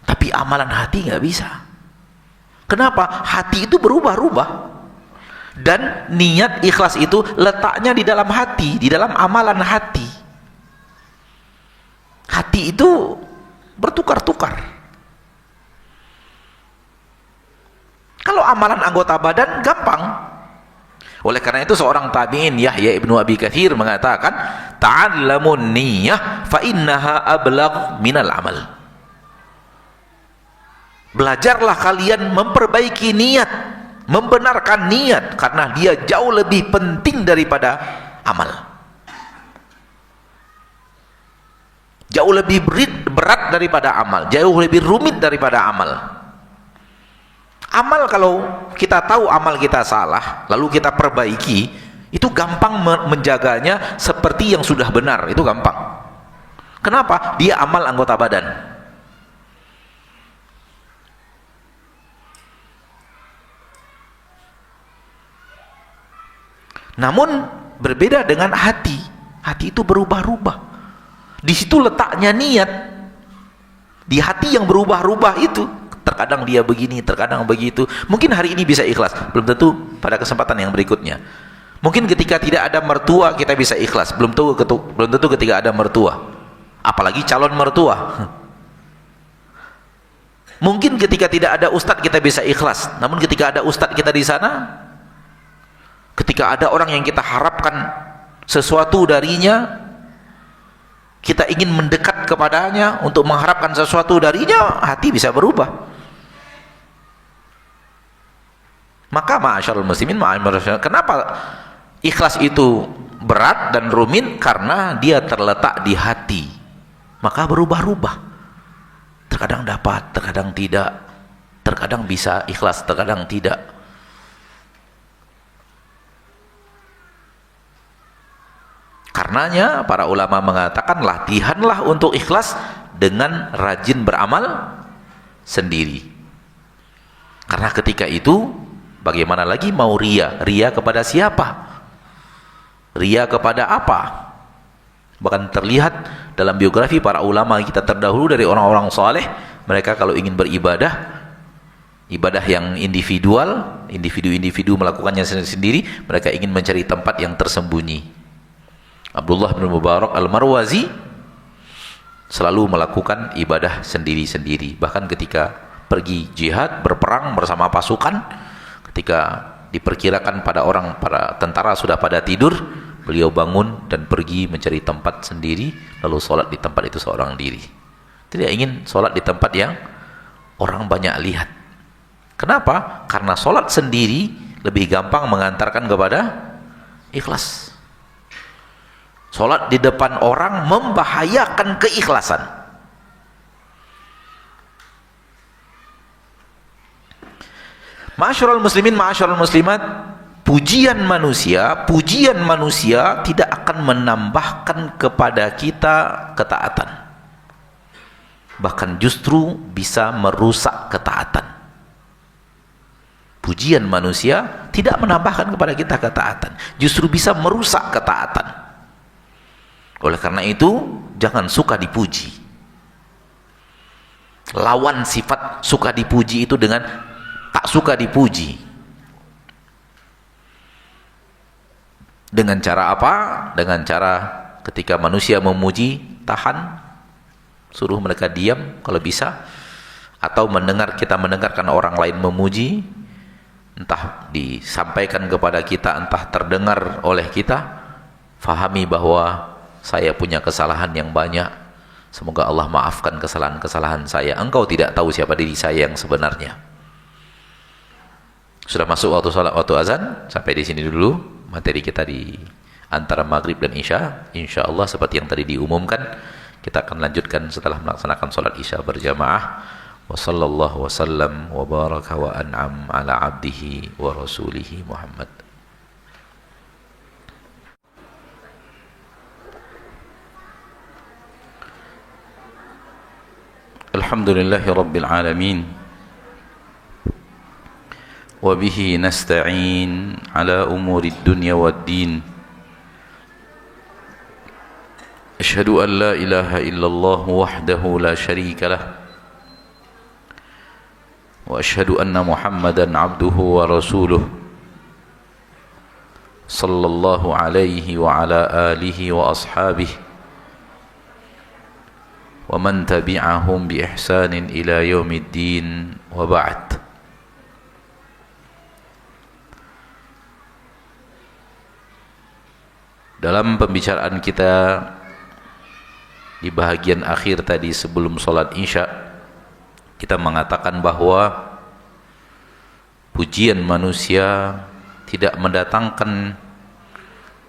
tapi amalan hati nggak bisa. Kenapa? Hati itu berubah-ubah. Dan niat ikhlas itu letaknya di dalam hati, di dalam amalan hati. Hati itu bertukar-tukar. Kalau amalan anggota badan gampang. Oleh karena itu seorang tabi'in, Yahya ibnu Abi Katsir, mengatakan, ta'allamun niyah fa innaha ablagh minal amal. Belajarlah kalian memperbaiki niat, membenarkan niat, karena dia jauh lebih penting daripada amal. Jauh lebih berat daripada amal, jauh lebih rumit daripada amal. Amal, kalau kita tahu amal kita salah lalu kita perbaiki, itu gampang menjaganya seperti yang sudah benar, itu gampang. Kenapa? Dia amal anggota badan. Namun berbeda dengan hati. Hati itu berubah-ubah. Di situ letaknya niat. Di hati yang berubah-ubah itu, terkadang dia begini, terkadang begitu. Mungkin hari ini bisa ikhlas, belum tentu pada kesempatan yang berikutnya. Mungkin ketika tidak ada mertua kita bisa ikhlas, belum tentu ketika ada mertua, apalagi calon mertua. Mungkin ketika tidak ada ustadz kita bisa ikhlas, namun ketika ada ustadz kita di sana, ketika ada orang yang kita harapkan sesuatu darinya, kita ingin mendekat kepadanya untuk mengharapkan sesuatu darinya, hati bisa berubah. Maka ma'asyarul muslimin, kenapa ikhlas itu berat dan rumit? Karena dia terletak di hati, maka berubah-ubah. Terkadang dapat, terkadang tidak, terkadang bisa ikhlas, terkadang tidak. Karenanya para ulama mengatakan, latihanlah untuk ikhlas dengan rajin beramal sendiri. Karena ketika itu bagaimana lagi mau ria? Ria kepada siapa? Ria kepada apa? Bahkan terlihat dalam biografi para ulama kita terdahulu dari orang-orang saleh, mereka kalau ingin beribadah, ibadah yang individual, individu melakukannya sendiri, mereka ingin mencari tempat yang tersembunyi. Abdullah bin Mubarak al-Marwazi selalu melakukan ibadah sendiri-sendiri. Bahkan ketika pergi jihad, berperang bersama pasukan, ketika diperkirakan para tentara sudah pada tidur, beliau bangun dan pergi mencari tempat sendiri, lalu sholat di tempat itu seorang diri. Tidak ingin sholat di tempat yang orang banyak lihat. Kenapa? Karena sholat sendiri lebih gampang mengantarkan kepada ikhlas. Salat di depan orang membahayakan keikhlasan. Ma'asyiral muslimin, ma'asyiral muslimat, pujian manusia tidak akan menambahkan kepada kita ketaatan. Bahkan justru bisa merusak ketaatan. Pujian manusia tidak menambahkan kepada kita ketaatan, justru bisa merusak ketaatan. Oleh karena itu, jangan suka dipuji. Lawan sifat suka dipuji itu dengan tak suka dipuji. Dengan cara apa? Dengan cara ketika manusia memuji, tahan, suruh mereka diam kalau bisa, atau kita mendengarkan orang lain memuji, entah disampaikan kepada kita, entah terdengar oleh kita, fahami bahwa saya punya kesalahan yang banyak, semoga Allah maafkan kesalahan-kesalahan saya. Engkau tidak tahu siapa diri saya yang sebenarnya. Sudah masuk waktu salat, waktu azan. Sampai di sini dulu materi kita di antara maghrib dan isya. Insyaallah seperti yang tadi diumumkan, kita akan lanjutkan setelah melaksanakan salat isya berjamaah. Wa sallallahu wasallam wa baraka wa an'am ala abdihi wa rasulihi Muhammad. Alhamdulillahi rabbil alamin. وبه نستعين على أمور الدنيا والدين أشهد أن لا إله إلا الله وحده لا شريك له وأشهد أن محمدا عبده ورسوله صلى الله عليه وعلى آله وأصحابه ومن تبعهم بإحسان إلى يوم الدين وبعد. Dalam pembicaraan kita di bahagian akhir tadi sebelum sholat isya, kita mengatakan bahwa pujian manusia tidak mendatangkan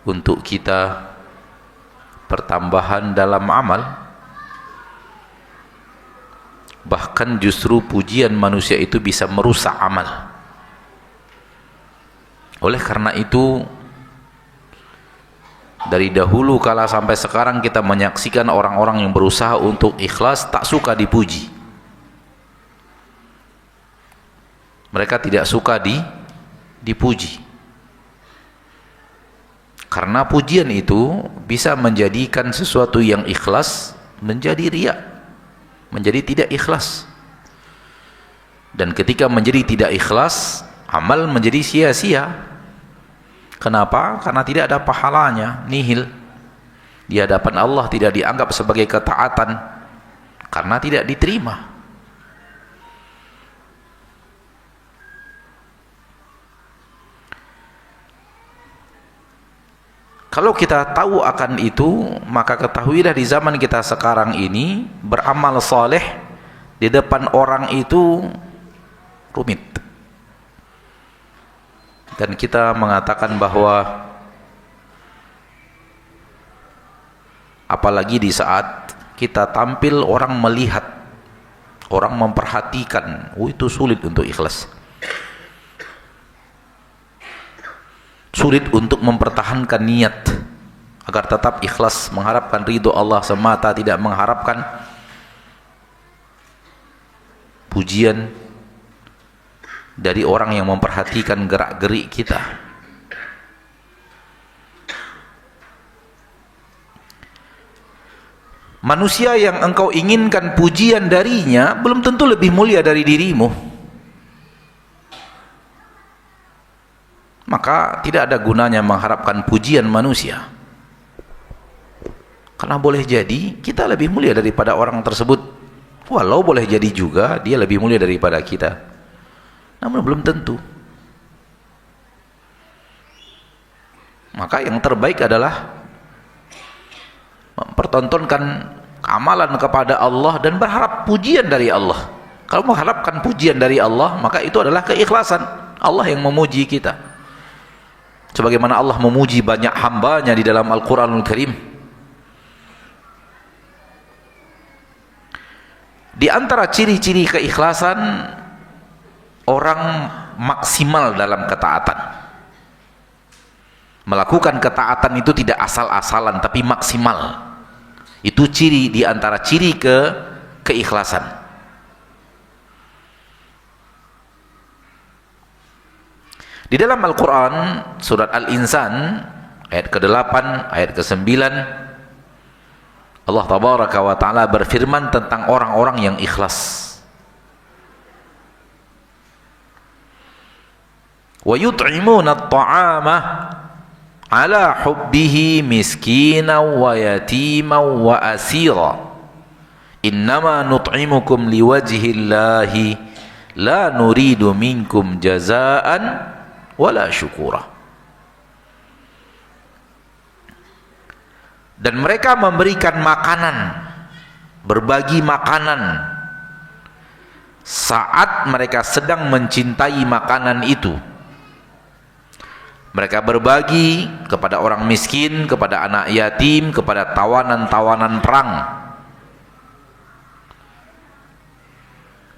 untuk kita pertambahan dalam amal. Bahkan justru pujian manusia itu bisa merusak amal. Oleh karena itu, dari dahulu kala sampai sekarang kita menyaksikan orang-orang yang berusaha untuk ikhlas tak suka dipuji. Mereka tidak suka dipuji. Karena pujian itu bisa menjadikan sesuatu yang ikhlas menjadi riya, menjadi tidak ikhlas. Dan ketika menjadi tidak ikhlas, amal menjadi sia-sia. Kenapa? Karena tidak ada pahalanya, nihil. Di hadapan Allah tidak dianggap sebagai ketaatan karena tidak diterima. Kalau kita tahu akan itu, maka ketahuilah di zaman kita sekarang ini, beramal soleh di depan orang itu rumit. Dan kita mengatakan bahwa apalagi di saat kita tampil, orang melihat, orang memperhatikan, itu sulit untuk ikhlas. Sulit untuk mempertahankan niat agar tetap ikhlas, mengharapkan ridho Allah semata, tidak mengharapkan pujian dari orang yang memperhatikan gerak-gerik kita. Manusia yang engkau inginkan pujian darinya belum tentu lebih mulia dari dirimu. Maka tidak ada gunanya mengharapkan pujian manusia. Karena boleh jadi kita lebih mulia daripada orang tersebut. Walau boleh jadi juga dia lebih mulia daripada kita. Namun belum tentu. Maka yang terbaik adalah mempertontonkan amalan kepada Allah dan berharap pujian dari Allah. Kalau mengharapkan pujian dari Allah, maka itu adalah keikhlasan. Allah yang memuji kita. Sebagaimana Allah memuji banyak hambanya di dalam Al-Quranul Karim. Di antara ciri-ciri keikhlasan, orang maksimal dalam ketaatan. Melakukan ketaatan itu tidak asal-asalan, tapi maksimal. Itu ciri di antara ciri keikhlasan. Di dalam Al-Quran, surat Al-Insan, ayat ke-8, ayat ke-9, Allah Tabaraka wa Ta'ala berfirman tentang orang-orang yang ikhlas. Wa yut'imuna at-ta'ama ala hubbihi miskinan wa yatiman wa asira. Innama nut'imukum liwajhillahi la nuridu minkum jazaan wala syukura. Dan mereka memberikan makanan, berbagi makanan saat mereka sedang mencintai makanan itu. Mereka berbagi kepada orang miskin, kepada anak yatim, kepada tawanan-tawanan perang.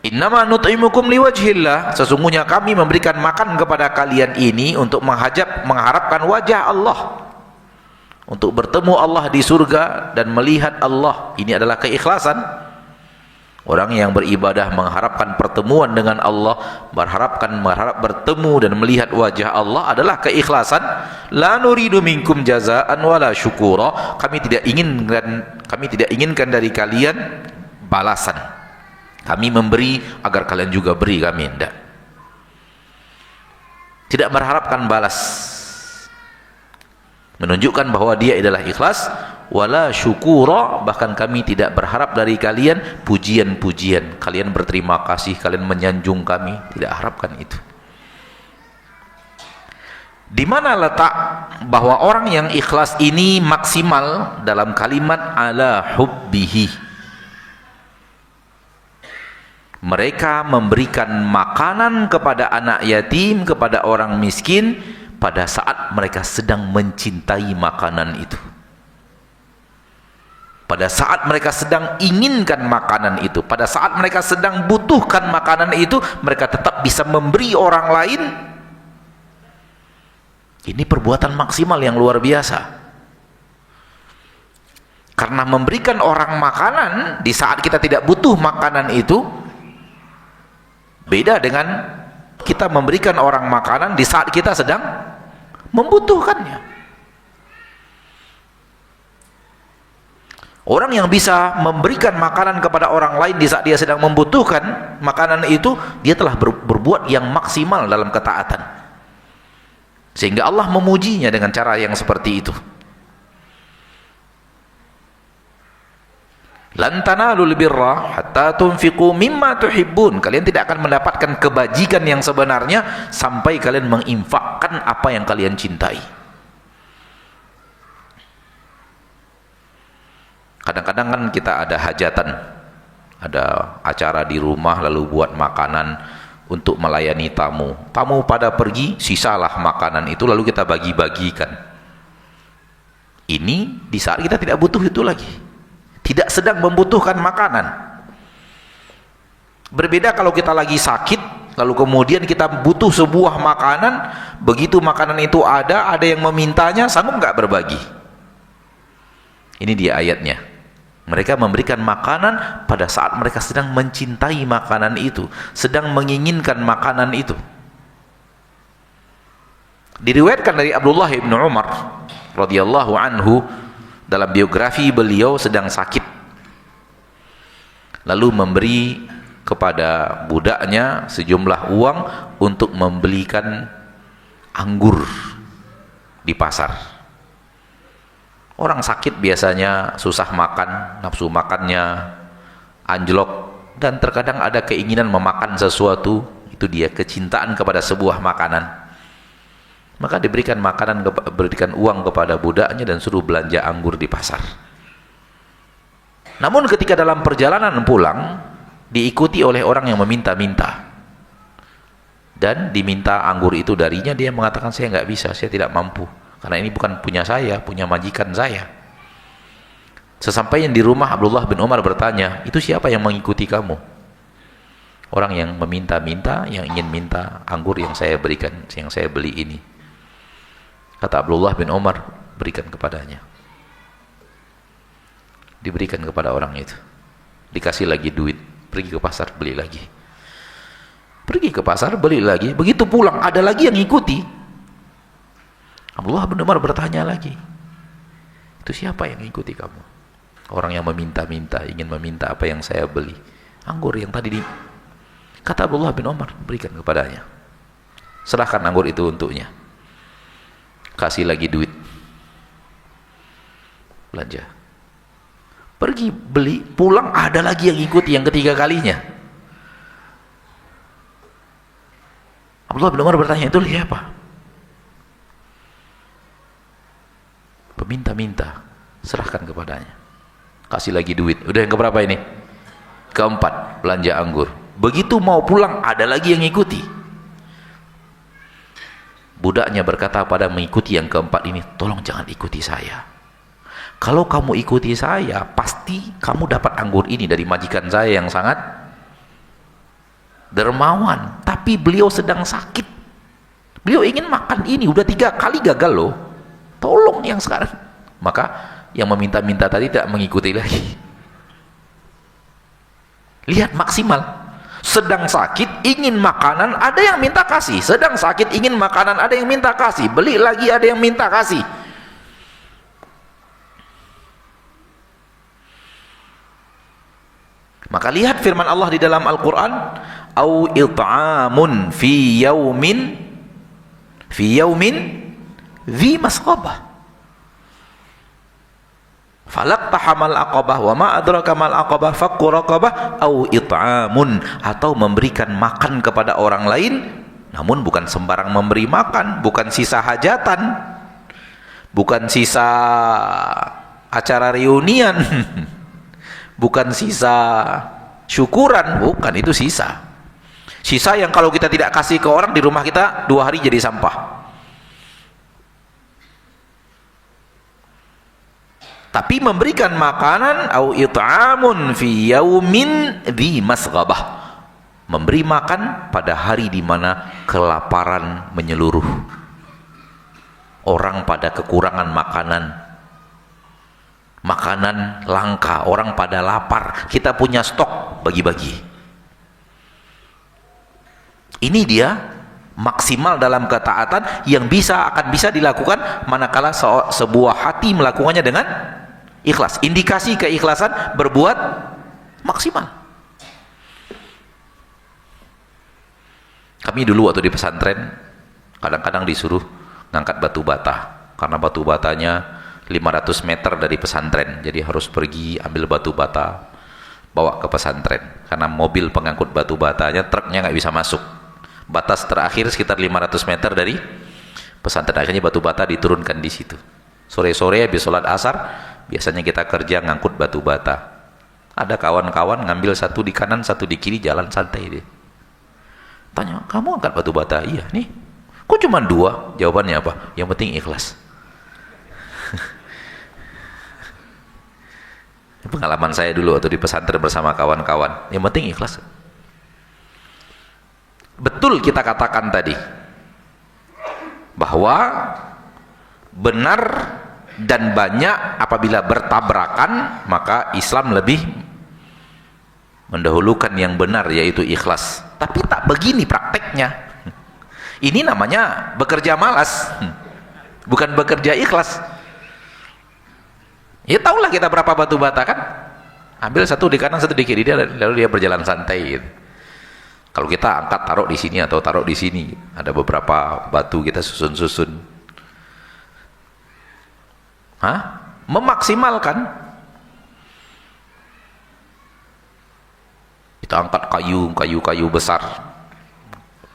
Innama nut'imukum liwajhillah, sesungguhnya kami memberikan makan kepada kalian ini untuk mengharapkan wajah Allah, untuk bertemu Allah di surga dan melihat Allah. Ini adalah keikhlasan. Orang yang beribadah mengharapkan pertemuan dengan Allah, berharap bertemu dan melihat wajah Allah adalah keikhlasan. La nuridu minkum jazaan wala syukura. Kami tidak inginkan dari kalian balasan. Kami memberi agar kalian juga beri, kami tidak mengharapkan balas. Menunjukkan bahwa dia adalah ikhlas. Wala syukura, bahkan kami tidak berharap dari kalian pujian-pujian, kalian berterima kasih, kalian menyanjung kami, tidak harapkan itu. Di mana letak bahwa orang yang ikhlas ini maksimal dalam kalimat ala hubbihi? Mereka memberikan makanan kepada anak yatim, kepada orang miskin pada saat mereka sedang mencintai makanan itu. Pada saat mereka sedang inginkan makanan itu, pada saat mereka sedang butuhkan makanan itu, mereka tetap bisa memberi orang lain. Ini perbuatan maksimal yang luar biasa. Karena memberikan orang makanan di saat kita tidak butuh makanan itu beda dengan kita memberikan orang makanan di saat kita sedang membutuhkannya. Orang yang bisa memberikan makanan kepada orang lain di saat dia sedang membutuhkan makanan itu, dia telah berbuat yang maksimal dalam ketaatan. Sehingga Allah memujinya dengan cara yang seperti itu. Lan tanalul birra hatta tunfiqu mimma tuhibbun. Kalian tidak akan mendapatkan kebajikan yang sebenarnya sampai kalian menginfakkan apa yang kalian cintai. Kadang-kadang kan kita ada hajatan, ada acara di rumah lalu buat makanan untuk melayani tamu. Tamu pada pergi, sisalah makanan itu lalu kita bagi-bagikan. Ini di saat kita tidak butuh itu lagi. Tidak sedang membutuhkan makanan. Berbeda kalau kita lagi sakit, lalu kemudian kita butuh sebuah makanan, begitu makanan itu ada yang memintanya, sanggup nggak berbagi? Ini dia ayatnya. Mereka memberikan makanan pada saat mereka sedang mencintai makanan itu, sedang menginginkan makanan itu. Diriwayatkan dari Abdullah bin Umar radhiyallahu anhu, dalam biografi beliau sedang sakit, lalu memberi kepada budaknya sejumlah uang untuk membelikan anggur di pasar. Orang sakit biasanya susah makan, nafsu makannya anjlok, dan terkadang ada keinginan memakan sesuatu, itu dia kecintaan kepada sebuah makanan. Maka diberikan uang kepada budaknya dan suruh belanja anggur di pasar. Namun ketika dalam perjalanan pulang, diikuti oleh orang yang meminta-minta. dan diminta anggur itu darinya, dia mengatakan saya nggak bisa, saya tidak mampu, karena ini bukan punya saya, punya majikan saya. Sesampainya di rumah, Abdullah bin Umar bertanya, itu siapa yang mengikuti kamu? Orang yang meminta-minta, yang ingin minta anggur yang saya berikan, yang saya beli ini. Kata Abdullah bin Umar, berikan kepadanya. Diberikan kepada orang itu, dikasih lagi duit, pergi ke pasar beli lagi, pergi ke pasar beli lagi. Begitu pulang ada lagi yang ngikuti. Abdullah bin Umar bertanya lagi, itu siapa yang ngikuti kamu? Orang yang meminta-minta, ingin meminta apa yang saya beli, anggur yang tadi di. Kata Abdullah bin Umar, berikan kepadanya, serahkan anggur itu untuknya, kasih lagi duit, belanja, pergi beli, pulang ada lagi yang ikuti yang ketiga kalinya. Abdullah bin Umar bertanya, itu siapa? Peminta-minta, serahkan kepadanya, kasih lagi duit. Udah yang keberapa ini? Keempat, belanja anggur. Begitu mau pulang ada lagi yang ikuti. Budaknya berkata pada mengikuti yang keempat ini, tolong jangan ikuti saya. Kalau kamu ikuti saya, pasti kamu dapat anggur ini dari majikan saya yang sangat dermawan. Tapi beliau sedang sakit, beliau ingin makan ini, udah 3 kali gagal loh, tolong yang sekarang. Maka yang meminta-minta tadi tidak mengikuti lagi. Lihat, maksimal. Sedang sakit ingin makanan, ada yang minta kasih. Sedang sakit ingin makanan, ada yang minta kasih. Beli lagi, ada yang minta kasih. Maka lihat firman Allah di dalam Al-Quran, au it'amun fi yaumin dhi masqabah falaqtahamal aqabah wa ma adraka mal aqabah fakku raqabah au it'amun, atau memberikan makan kepada orang lain, namun bukan sembarang memberi makan, bukan sisa hajatan, bukan sisa acara reunian, bukan sisa syukuran, bukan, itu sisa yang kalau kita tidak kasih ke orang di rumah kita 2 hari jadi sampah. Tapi memberikan makanan, au it'amun fi yaumin dhi masghabah, memberi makan pada hari di mana kelaparan menyeluruh, orang pada kekurangan makanan langka, orang pada lapar, kita punya stok, bagi-bagi. Ini dia maksimal dalam ketaatan yang akan bisa dilakukan manakala sebuah hati melakukannya dengan ikhlas. Indikasi keikhlasan berbuat maksimal. Kami dulu waktu di pesantren kadang-kadang disuruh ngangkat batu bata, karena batu batanya 500 meter dari pesantren, jadi harus pergi ambil batu bata bawa ke pesantren, karena mobil pengangkut batu batanya, truknya nggak bisa masuk. Batas terakhir sekitar 500 meter dari pesantren, akhirnya batu bata diturunkan di situ. Sore-sore habis sholat asar biasanya kita kerja ngangkut batu bata. Ada kawan-kawan ngambil satu di kanan, satu di kiri, jalan santai dia. Tanya, kamu angkat batu bata? Iya nih. Kok cuma 2? Jawabannya apa? Yang penting ikhlas. Pengalaman saya dulu waktu di pesantren bersama kawan-kawan, yang penting ikhlas. Betul kita katakan tadi bahwa benar dan banyak apabila bertabrakan, maka Islam lebih mendahulukan yang benar, yaitu ikhlas. Tapi tak begini prakteknya. Ini namanya bekerja malas, bukan bekerja ikhlas. Ya tahulah kita berapa batu bata kan, ambil satu di kanan, satu di kiri, lalu dia berjalan santai gitu. Kalau kita angkat taruh di sini atau taruh di sini, ada beberapa batu kita susun-susun. Memaksimalkan. Kita angkat kayu besar.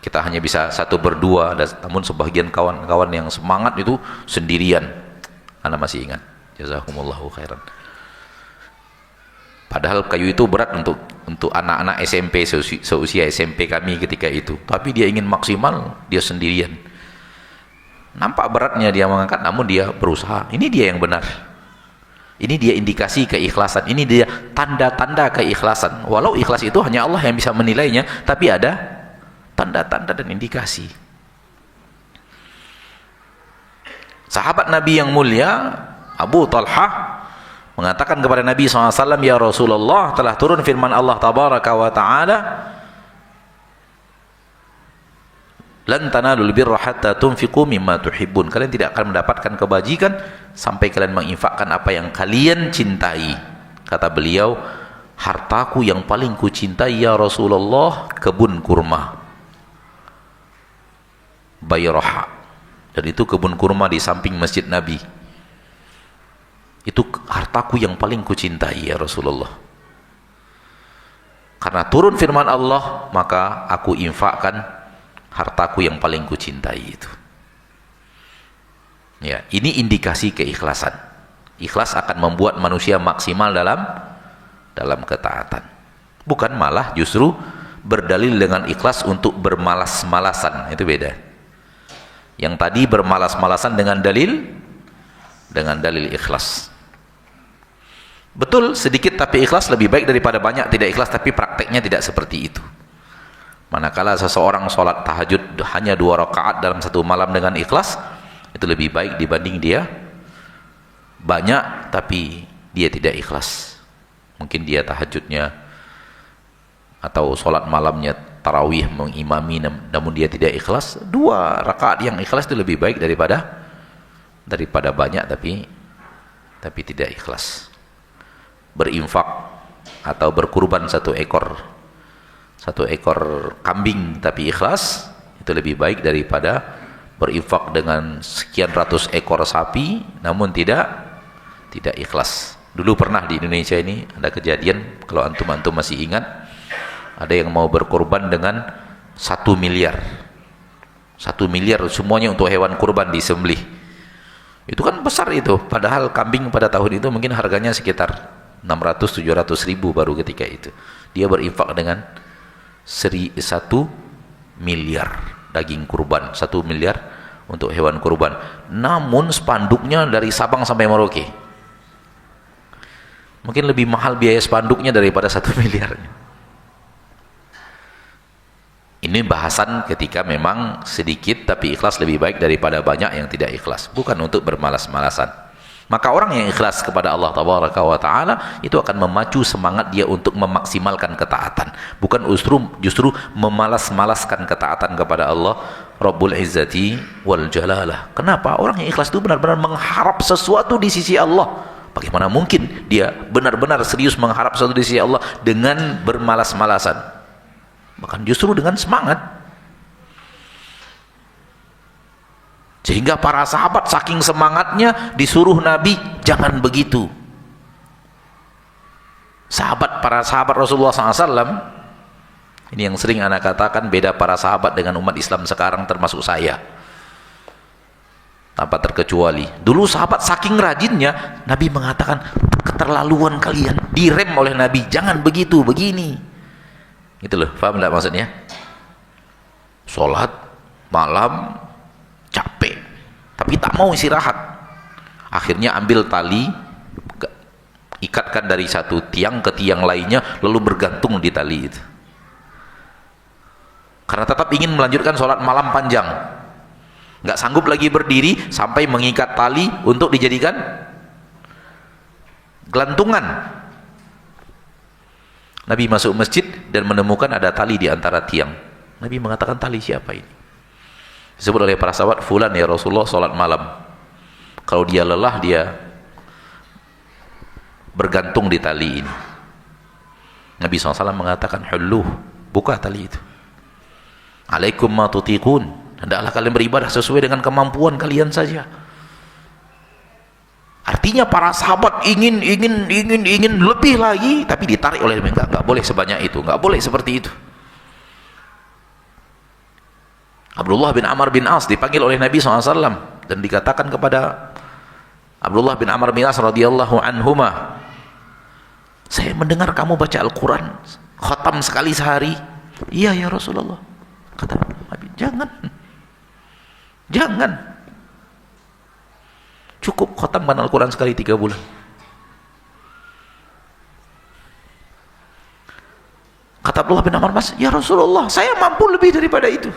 Kita hanya bisa 1 berdua, namun sebagian kawan-kawan yang semangat itu sendirian. Anda masih ingat? Jazakumullahu khairan. Padahal kayu itu berat untuk anak-anak SMP, seusia SMP kami ketika itu. Tapi dia ingin maksimal, dia sendirian. Nampak beratnya dia mengangkat, namun dia berusaha. Ini dia yang benar. Ini dia indikasi keikhlasan. Ini dia tanda-tanda keikhlasan. Walau ikhlas itu hanya Allah yang bisa menilainya, tapi ada tanda-tanda dan indikasi. Sahabat Nabi yang mulia Abu Talhah mengatakan kepada Nabi SAW, ya Rasulullah, telah turun firman Allah Tabaraka wa Ta'ala, lan tanalul birra hatta tunfiqu mimma tuhibbun. Kalian tidak akan mendapatkan kebajikan sampai kalian menginfakkan apa yang kalian cintai. Kata beliau, hartaku yang paling kucintai ya Rasulullah kebun kurma, Bayraha. Dan itu kebun kurma di samping masjid Nabi. Itu hartaku yang paling kucintai ya Rasulullah. Karena turun firman Allah, maka aku infakkan hartaku yang paling kucintai itu. Ya, ini indikasi keikhlasan. Ikhlas akan membuat manusia maksimal dalam ketaatan. Bukan malah justru berdalil dengan ikhlas untuk bermalas-malasan. Itu beda. Yang tadi bermalas-malasan dengan dalil ikhlas. Betul, sedikit tapi ikhlas lebih baik daripada banyak tidak ikhlas tapi prakteknya tidak seperti itu. Manakala seseorang sholat tahajud hanya 2 rakaat dalam satu malam dengan ikhlas, itu lebih baik dibanding dia banyak tapi dia tidak ikhlas. Mungkin dia tahajudnya atau sholat malamnya tarawih mengimami namun dia tidak ikhlas. 2 rakaat yang ikhlas itu lebih baik daripada banyak tapi tidak ikhlas. Berinfak atau berkurban satu ekor kambing tapi ikhlas, itu lebih baik daripada berinfak dengan sekian ratus ekor sapi namun tidak ikhlas. Dulu pernah di Indonesia ini ada kejadian, kalau antum masih ingat, ada yang mau berkurban dengan 1 miliar semuanya untuk hewan kurban disembelih. Itu kan besar itu, padahal kambing pada tahun itu mungkin harganya sekitar 600-700 ribu baru ketika itu. Dia berinfak dengan 1 miliar daging kurban, 1 miliar untuk hewan kurban. Namun spanduknya dari Sabang sampai Merauke. Mungkin lebih mahal biaya spanduknya daripada 1 miliarnya. Ini bahasan ketika memang sedikit tapi ikhlas lebih baik daripada banyak yang tidak ikhlas. Bukan untuk bermalas-malasan. Maka orang yang ikhlas kepada Allah Tabaraka wa Ta'ala itu akan memacu semangat dia untuk memaksimalkan ketaatan, bukan justru memalas-malaskan ketaatan kepada Allah Rabbul Izzati wal Jalalah. Kenapa? Orang yang ikhlas itu benar-benar mengharap sesuatu di sisi Allah. Bagaimana mungkin dia benar-benar serius mengharap sesuatu di sisi Allah dengan bermalas-malasan? Bahkan justru dengan semangat. Sehingga para sahabat saking semangatnya disuruh Nabi jangan begitu. Para sahabat Rasulullah SAW, ini yang sering anak katakan, beda para sahabat dengan umat Islam sekarang termasuk saya, tanpa terkecuali. Dulu sahabat saking rajinnya, Nabi mengatakan keterlaluan kalian, direm oleh Nabi, jangan begitu, begini. Gitu loh, paham enggak maksudnya? Sholat malam capek tapi tak mau istirahat, akhirnya ambil tali, ikatkan dari satu tiang ke tiang lainnya, lalu bergantung di tali itu karena tetap ingin melanjutkan sholat malam panjang. Nggak sanggup lagi berdiri sampai mengikat tali untuk dijadikan gelantungan. Nabi masuk masjid dan menemukan ada tali di antara tiang. Nabi mengatakan, tali siapa ini? Disebut oleh para sahabat, fulan ya Rasulullah sholat malam, kalau dia lelah dia bergantung di tali ini. Nabi SAW mengatakan, hulluh, buka tali itu. Alaikum ma tutiqun, hendaklah kalian beribadah sesuai dengan kemampuan kalian saja. Artinya para sahabat ingin lebih lagi, tapi ditarik oleh mereka, enggak boleh sebanyak itu, enggak boleh seperti itu. Abdullah bin Amr bin As dipanggil oleh Nabi SAW dan dikatakan kepada Abdullah bin Amr bin As radhiyallahu anhuma, Saya mendengar kamu baca Al-Quran khatam sekali sehari. Iya ya Rasulullah. Kata Nabi, jangan, cukup khatamkan Al-Quran sekali 3 bulan. Kata Abdullah bin Amr, ya Rasulullah, saya mampu lebih daripada itu.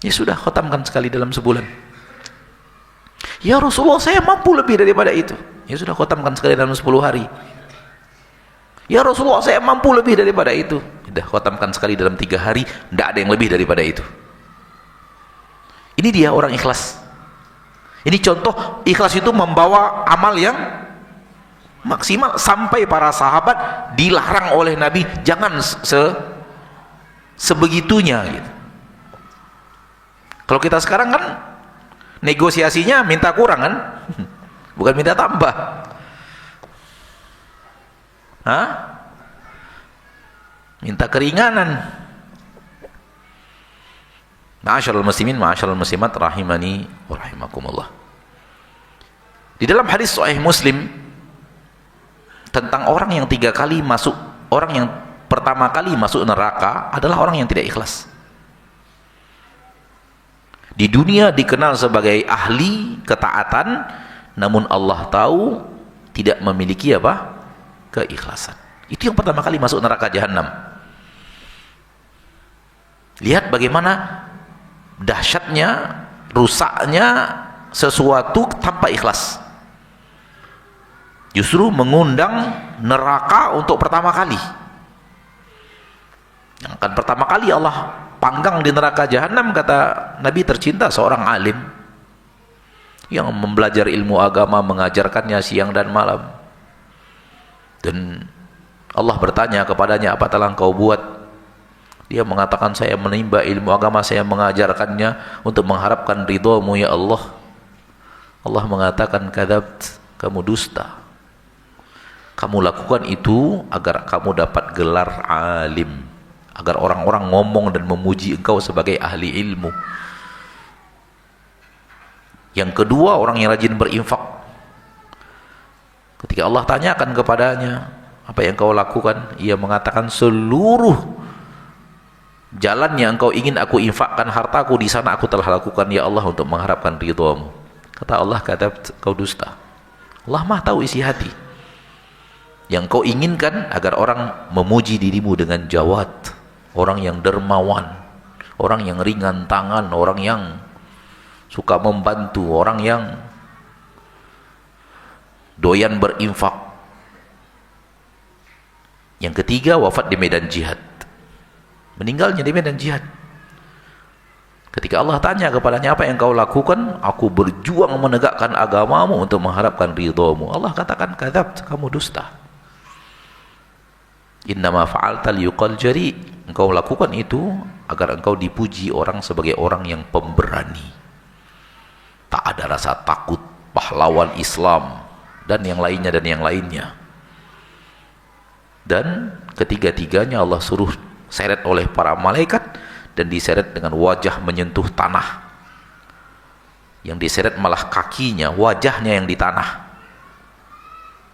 Ya sudah, khatamkan sekali dalam sebulan. Ya Rasulullah, saya mampu lebih daripada itu. Ya sudah, khatamkan sekali dalam 10 hari. Ya Rasulullah, saya mampu lebih daripada itu. Sudah, khatamkan sekali dalam 3 hari. Tidak ada yang lebih daripada itu. Ini dia orang ikhlas. Ini contoh ikhlas itu membawa amal yang maksimal, sampai para sahabat dilarang oleh Nabi jangan sebegitunya gitu. Kalau kita sekarang kan negosiasinya minta kurang kan, bukan minta tambah. Minta keringanan. Ma'asyiral muslimin, ma'asyiral muslimat rahimani wa rahimakumullah. Di dalam hadis sahih Muslim tentang orang yang 3 kali masuk, orang yang pertama kali masuk neraka adalah orang yang tidak ikhlas. Di dunia dikenal sebagai ahli ketaatan, namun Allah tahu tidak memiliki apa? Keikhlasan. Itu yang pertama kali masuk neraka jahanam. Lihat bagaimana dahsyatnya, rusaknya sesuatu tanpa ikhlas. Justru mengundang neraka untuk pertama kali. Yang akan pertama kali Allah panggang di neraka jahanam, kata Nabi tercinta, seorang alim yang mempelajari ilmu agama, mengajarkannya siang dan malam. Dan Allah bertanya kepadanya, apa telah engkau buat? Dia mengatakan, saya menimba ilmu agama, saya mengajarkannya untuk mengharapkan ridhamu ya Allah. Allah mengatakan, kadzabt, kamu dusta. Kamu lakukan itu agar kamu dapat gelar alim, agar orang-orang ngomong dan memuji engkau sebagai ahli ilmu. Yang kedua, orang yang rajin berinfak. Ketika Allah tanyakan kepadanya, apa yang kau lakukan? Ia mengatakan, seluruh jalan yang engkau ingin aku infakkan hartaku, di sana aku telah lakukan ya Allah untuk mengharapkan ridhamu. Kata Allah, kata kau dusta. Allah mah tahu isi hati. Yang kau inginkan agar orang memuji dirimu dengan jawad, orang yang dermawan, orang yang ringan tangan, orang yang suka membantu, orang yang doyan berinfak. Yang ketiga, wafat di medan jihad, meninggalnya di medan jihad. Ketika Allah tanya kepadanya, apa yang kau lakukan? Aku berjuang menegakkan agamamu untuk mengharapkan ridhamu. Allah katakan, kadzabta, kamu dusta. Innama fa'alta liyuqal jari, engkau lakukan itu agar engkau dipuji orang sebagai orang yang pemberani, tak ada rasa takut, pahlawan Islam, dan yang lainnya. Dan ketiga-tiganya Allah suruh seret oleh para malaikat, dan diseret dengan wajah menyentuh tanah. Yang diseret malah kakinya, wajahnya yang di tanah,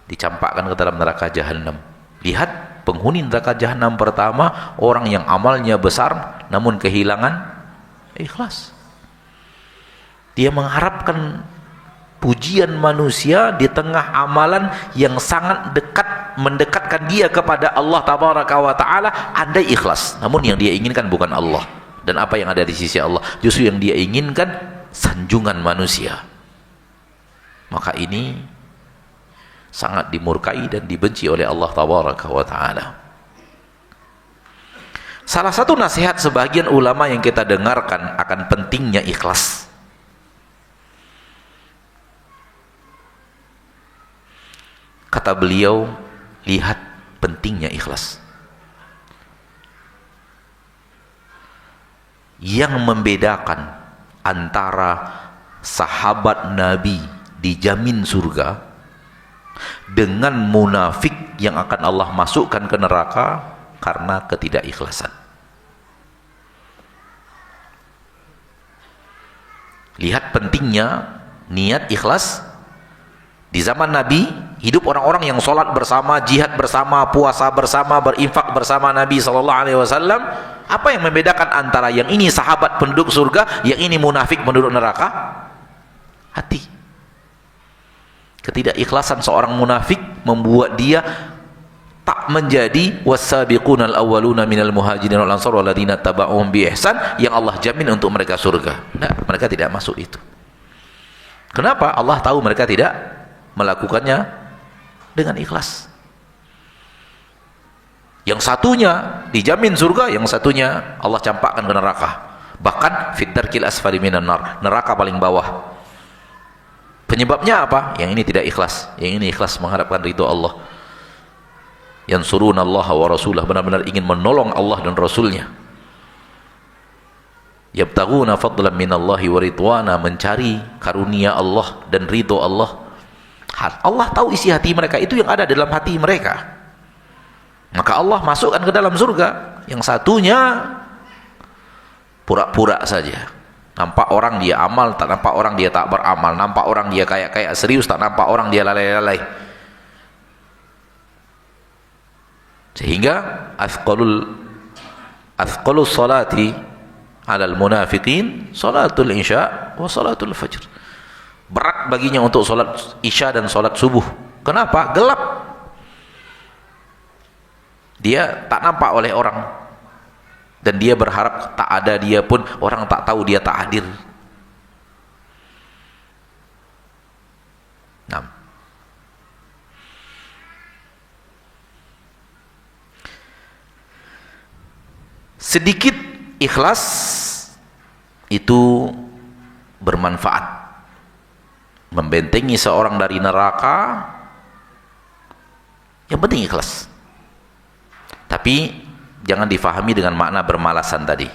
dicampakkan ke dalam neraka jahanam. Lihat penghuni neraka jahanam pertama, orang yang amalnya besar namun kehilangan ikhlas. Dia mengharapkan pujian manusia di tengah amalan yang sangat dekat, mendekatkan dia kepada Allah tabaraka wa ta'ala, andai ikhlas. Namun yang dia inginkan bukan Allah, dan apa yang ada di sisi Allah, justru yang dia inginkan sanjungan manusia. Maka ini sangat dimurkai dan dibenci oleh Allah tabaraka wa ta'ala. Salah satu nasihat sebagian ulama yang kita dengarkan akan pentingnya ikhlas. Kata beliau, lihat pentingnya ikhlas. Yang membedakan antara sahabat Nabi dijamin surga dengan munafik yang akan Allah masukkan ke neraka karena ketidakikhlasan. Lihat pentingnya niat ikhlas. Di zaman Nabi Hidup orang-orang yang sholat bersama, jihad bersama, puasa bersama, berinfak bersama Nabi SAW. Apa yang membedakan antara yang ini sahabat penduduk surga, yang ini munafik penduduk neraka? Hati. Ketidakikhlasan seorang munafik membuat dia tak menjadi was-sabiqunal awwaluna minal muhajirin wal ansar walladzina tabauhum bi ihsan, yang Allah jamin untuk mereka surga. Nah, mereka tidak masuk itu. Kenapa? Allah tahu mereka tidak melakukannya dengan ikhlas. Yang satunya dijamin surga, yang satunya Allah campakkan ke neraka. Bahkan fid darkil asfali minan nar, neraka paling bawah. Penyebabnya apa? Yang ini tidak ikhlas, yang ini ikhlas mengharapkan ridho Allah. Yansurunallaha wa rasulah, benar-benar ingin menolong Allah dan Rasulnya. Yabtaguna fadlan minallahi wa ridwana, mencari karunia Allah dan ridho Allah. Allah tahu isi hati mereka, itu yang ada dalam hati mereka. Maka Allah masukkan ke dalam surga. Yang satunya pura-pura saja. Nampak orang dia amal, tak nampak orang dia tak beramal. Nampak orang dia kayak serius, tak nampak orang dia lalai-lalai. Sehingga athqalus salati alal munafiqin salatul isya wa salatul fajr. Berat baginya untuk salat isya dan salat subuh. Kenapa? Gelap. Dia tak nampak oleh orang, dan dia berharap tak ada dia pun, orang tak tahu dia tak hadir. Nah, sedikit ikhlas itu bermanfaat, membentengi seorang dari neraka. Yang penting ikhlas. Tapi jangan difahami dengan makna bermalasan tadi.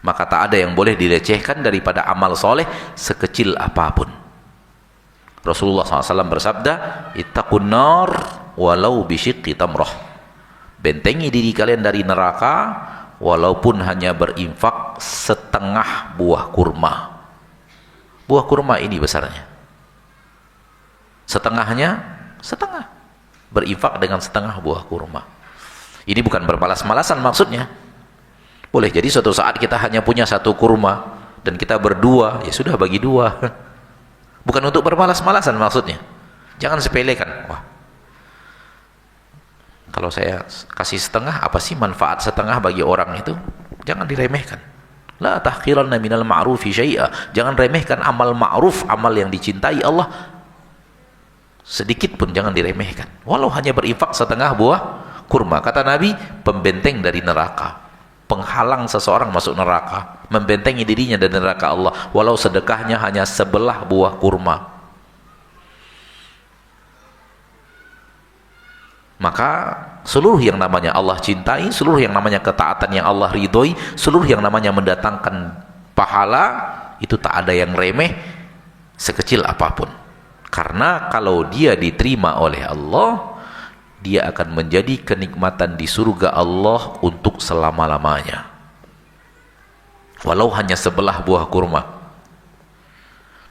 Maka tak ada yang boleh dilecehkan daripada amal soleh sekecil apapun. Rasulullah SAW bersabda, ittaqun nar walau bisyiqqi tamrah. Bentengi diri kalian dari neraka walaupun hanya berinfak setengah buah kurma. Buah kurma ini besarnya. Setengahnya, setengah. Berinfak dengan setengah buah kurma. Ini bukan bermalas-malasan maksudnya. Boleh jadi suatu saat kita hanya punya satu kurma dan kita berdua, ya sudah bagi dua. Bukan untuk bermalas-malasan maksudnya. Jangan sepelekan. Wah, kalau saya kasih setengah, apa sih manfaat setengah bagi orang itu? Jangan diremehkan. La tahqiranna minal ma'rufi syai'a. Jangan remehkan amal ma'ruf, amal yang dicintai Allah. Sedikit pun jangan diremehkan. Walau hanya berinfak setengah buah kurma. Kata Nabi, pembenteng dari neraka. Penghalang seseorang masuk neraka. Membentengi dirinya dari neraka Allah. Walau sedekahnya hanya sebelah buah kurma. Maka seluruh yang namanya Allah cintai, seluruh yang namanya ketaatan yang Allah ridhoi, seluruh yang namanya mendatangkan pahala, itu tak ada yang remeh sekecil apapun. Karena kalau dia diterima oleh Allah, dia akan menjadi kenikmatan di surga Allah untuk selama-lamanya. Walau hanya sebelah buah kurma.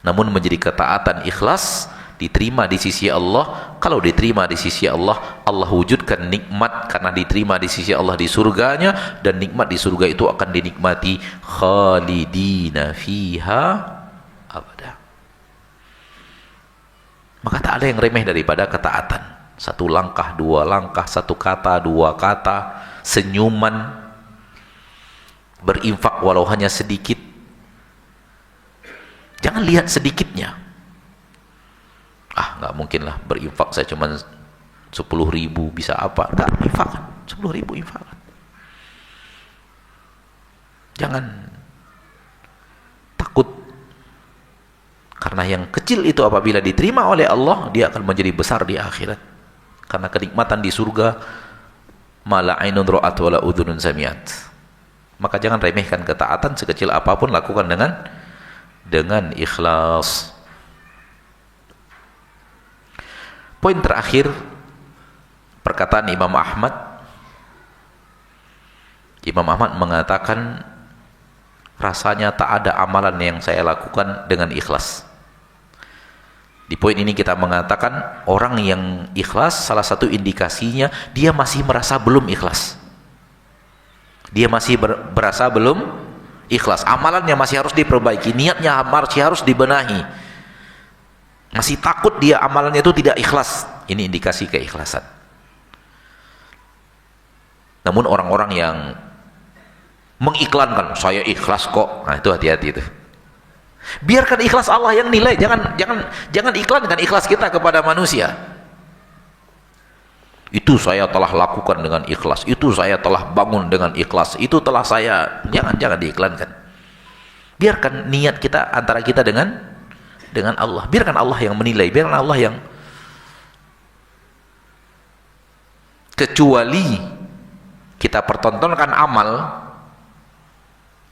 Namun menjadi ketaatan ikhlas, diterima di sisi Allah. Kalau diterima di sisi Allah, Allah wujudkan nikmat karena diterima di sisi Allah di surganya, dan nikmat di surga itu akan dinikmati khalidina fiha abada. Maka tak ada yang remeh daripada ketaatan. Satu langkah, dua langkah, satu kata, dua kata, senyuman, berinfak walau hanya sedikit. Jangan lihat sedikitnya. Nggak mungkin lah berinfak saya cuma 10.000 bisa apa? Nggak, infakkan 10.000, infakkan. Jangan takut, karena yang kecil itu apabila diterima oleh Allah, dia akan menjadi besar di akhirat. Karena kenikmatan di surga, mala ainun ra'at wala udhunun sami'at. Maka jangan remehkan ketaatan sekecil apapun, lakukan dengan ikhlas. Poin terakhir, perkataan Imam Ahmad. Imam Ahmad mengatakan, rasanya tak ada amalan yang saya lakukan dengan ikhlas. Di poin ini kita mengatakan orang yang ikhlas, salah satu indikasinya dia masih merasa belum ikhlas. Dia masih berasa belum ikhlas. Amalannya masih harus diperbaiki, niatnya masih harus dibenahi. Masih takut dia amalannya itu tidak ikhlas. Ini indikasi keikhlasan. Namun orang-orang yang mengiklankan saya ikhlas kok, nah itu hati-hati itu. Biarkan ikhlas Allah yang nilai, jangan iklankan ikhlas kita kepada manusia. Itu saya telah lakukan dengan ikhlas, itu saya telah bangun dengan ikhlas, itu telah saya, jangan diiklankan. Biarkan niat kita antara kita dengan Allah. Biarkan Allah yang menilai, biarkan Allah yang, kecuali kita pertontonkan amal,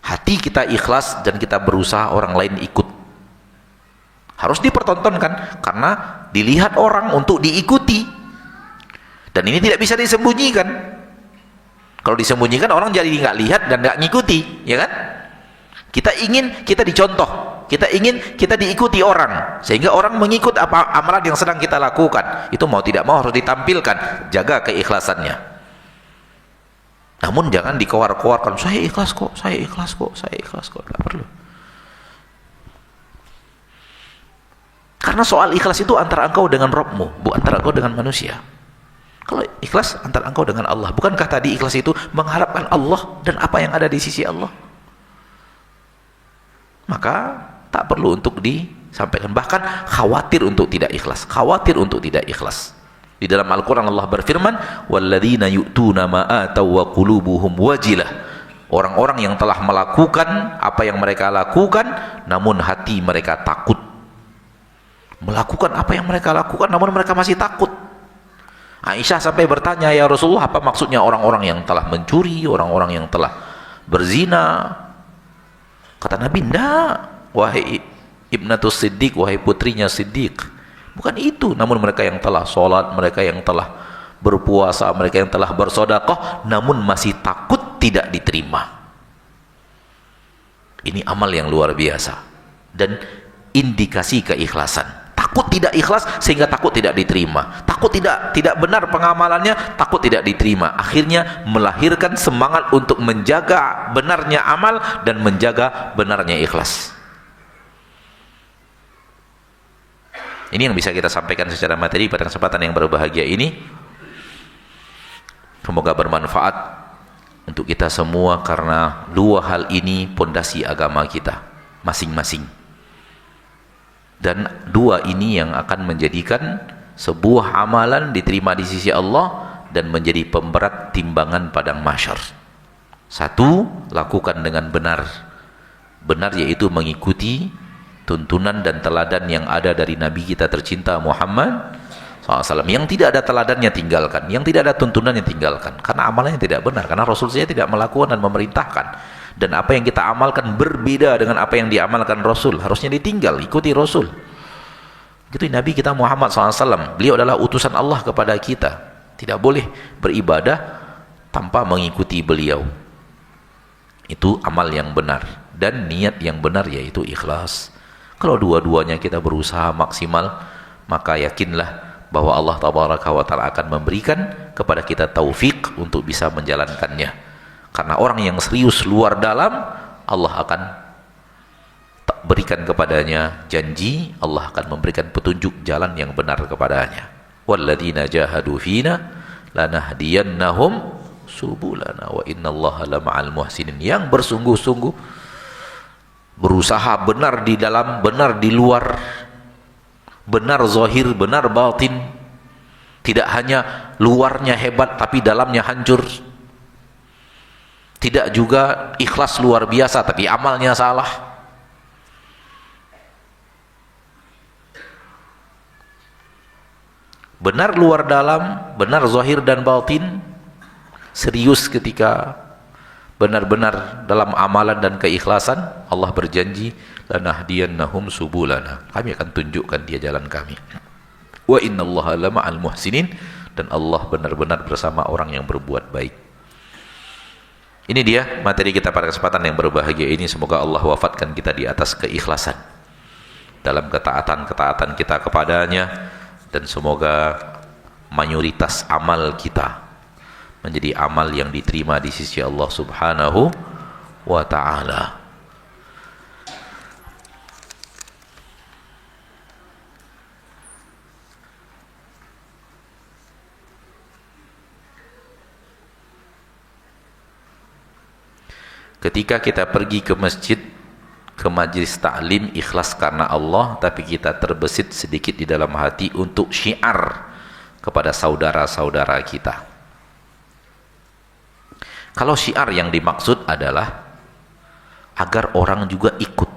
hati kita ikhlas dan kita berusaha orang lain ikut, harus dipertontonkan karena dilihat orang untuk diikuti, dan ini tidak bisa disembunyikan. Kalau disembunyikan orang jadi nggak lihat dan nggak ngikuti, ya kan? Kita ingin kita dicontoh, kita ingin kita diikuti orang, sehingga orang mengikut apa amalan yang sedang kita lakukan. Itu mau tidak mau harus ditampilkan, jaga keikhlasannya. Namun jangan dikowar-kowarkan, saya ikhlas kok, saya ikhlas kok, saya ikhlas kok. Tidak perlu. Karena soal ikhlas itu antara engkau dengan Rabbmu, bukan antara engkau dengan manusia. Kalau ikhlas antara engkau dengan Allah. Bukankah tadi ikhlas itu mengharapkan Allah dan apa yang ada di sisi Allah? Maka tak perlu untuk disampaikan. Bahkan khawatir untuk tidak ikhlas, khawatir untuk tidak ikhlas. Di dalam Al-Quran Allah berfirman, walladzina yu'tuna ma ataw wa qulubuhum wajilah. Orang-orang yang telah melakukan apa yang mereka lakukan, namun hati mereka takut. Melakukan apa yang mereka lakukan, namun mereka masih takut. Aisyah sampai bertanya, ya Rasulullah, apa maksudnya orang-orang yang telah mencuri, orang-orang yang telah berzina? Kata Nabi, enggak, wahai Ibnatus Siddiq, wahai putrinya Siddiq. Bukan itu, namun mereka yang telah sholat, mereka yang telah berpuasa, mereka yang telah bersedekah, namun masih takut tidak diterima. Ini amal yang luar biasa dan indikasi keikhlasan. Takut tidak ikhlas sehingga takut tidak diterima, takut tidak benar pengamalannya, takut tidak diterima. Akhirnya melahirkan semangat untuk menjaga benarnya amal dan menjaga benarnya ikhlas. Ini yang bisa kita sampaikan secara materi pada kesempatan yang berbahagia ini. Semoga bermanfaat untuk kita semua, karena dua hal ini pondasi agama kita masing-masing. Dan dua ini yang akan menjadikan sebuah amalan diterima di sisi Allah dan menjadi pemberat timbangan padang mahsyar. Satu, lakukan dengan benar. Benar yaitu mengikuti tuntunan dan teladan yang ada dari Nabi kita tercinta Muhammad SAW. Yang tidak ada teladannya tinggalkan, yang tidak ada tuntunannya tinggalkan, karena amalannya tidak benar, karena Rasul saya tidak melakukan dan memerintahkan. Dan apa yang kita amalkan berbeda dengan apa yang diamalkan Rasul, harusnya ditinggal, ikuti Rasul. Gitu Nabi kita Muhammad SAW, beliau adalah utusan Allah kepada kita. Tidak boleh beribadah tanpa mengikuti beliau. Itu amal yang benar dan niat yang benar, yaitu ikhlas. Kalau dua-duanya kita berusaha maksimal, maka yakinlah bahwa Allah Tabaraka wa Ta'ala akan memberikan kepada kita taufik untuk bisa menjalankannya. Karena orang yang serius luar dalam, Allah akan berikan kepadanya janji, Allah akan memberikan petunjuk jalan yang benar kepadanya. Walladzina jahadu fina lanahdiyannahum subulana wa innallaha lama'al muhsinin. Yang bersungguh-sungguh berusaha benar di dalam, benar di luar, benar zahir, benar batin. Tidak hanya luarnya hebat tapi dalamnya hancur. Tidak juga ikhlas luar biasa tapi amalnya salah. Benar luar dalam, benar zahir dan batin, serius ketika benar-benar dalam amalan dan keikhlasan. Allah berjanji, lanahdiyannahum subulana, kami akan tunjukkan dia jalan kami. Wa innallaha lama'al muhsinin, dan Allah benar-benar bersama orang yang berbuat baik. Ini dia materi kita pada kesempatan yang berbahagia ini. Semoga Allah wafatkan kita di atas keikhlasan. dalam ketaatan-ketaatan kita kepadanya, dan semoga mayoritas amal kita menjadi amal yang diterima di sisi Allah Subhanahu wa ta'ala. Ketika kita pergi ke masjid, ke majlis ta'lim, ikhlas karena Allah, tapi kita terbesit sedikit di dalam hati untuk syiar kepada saudara-saudara kita. Kalau syiar yang dimaksud adalah agar orang juga ikut,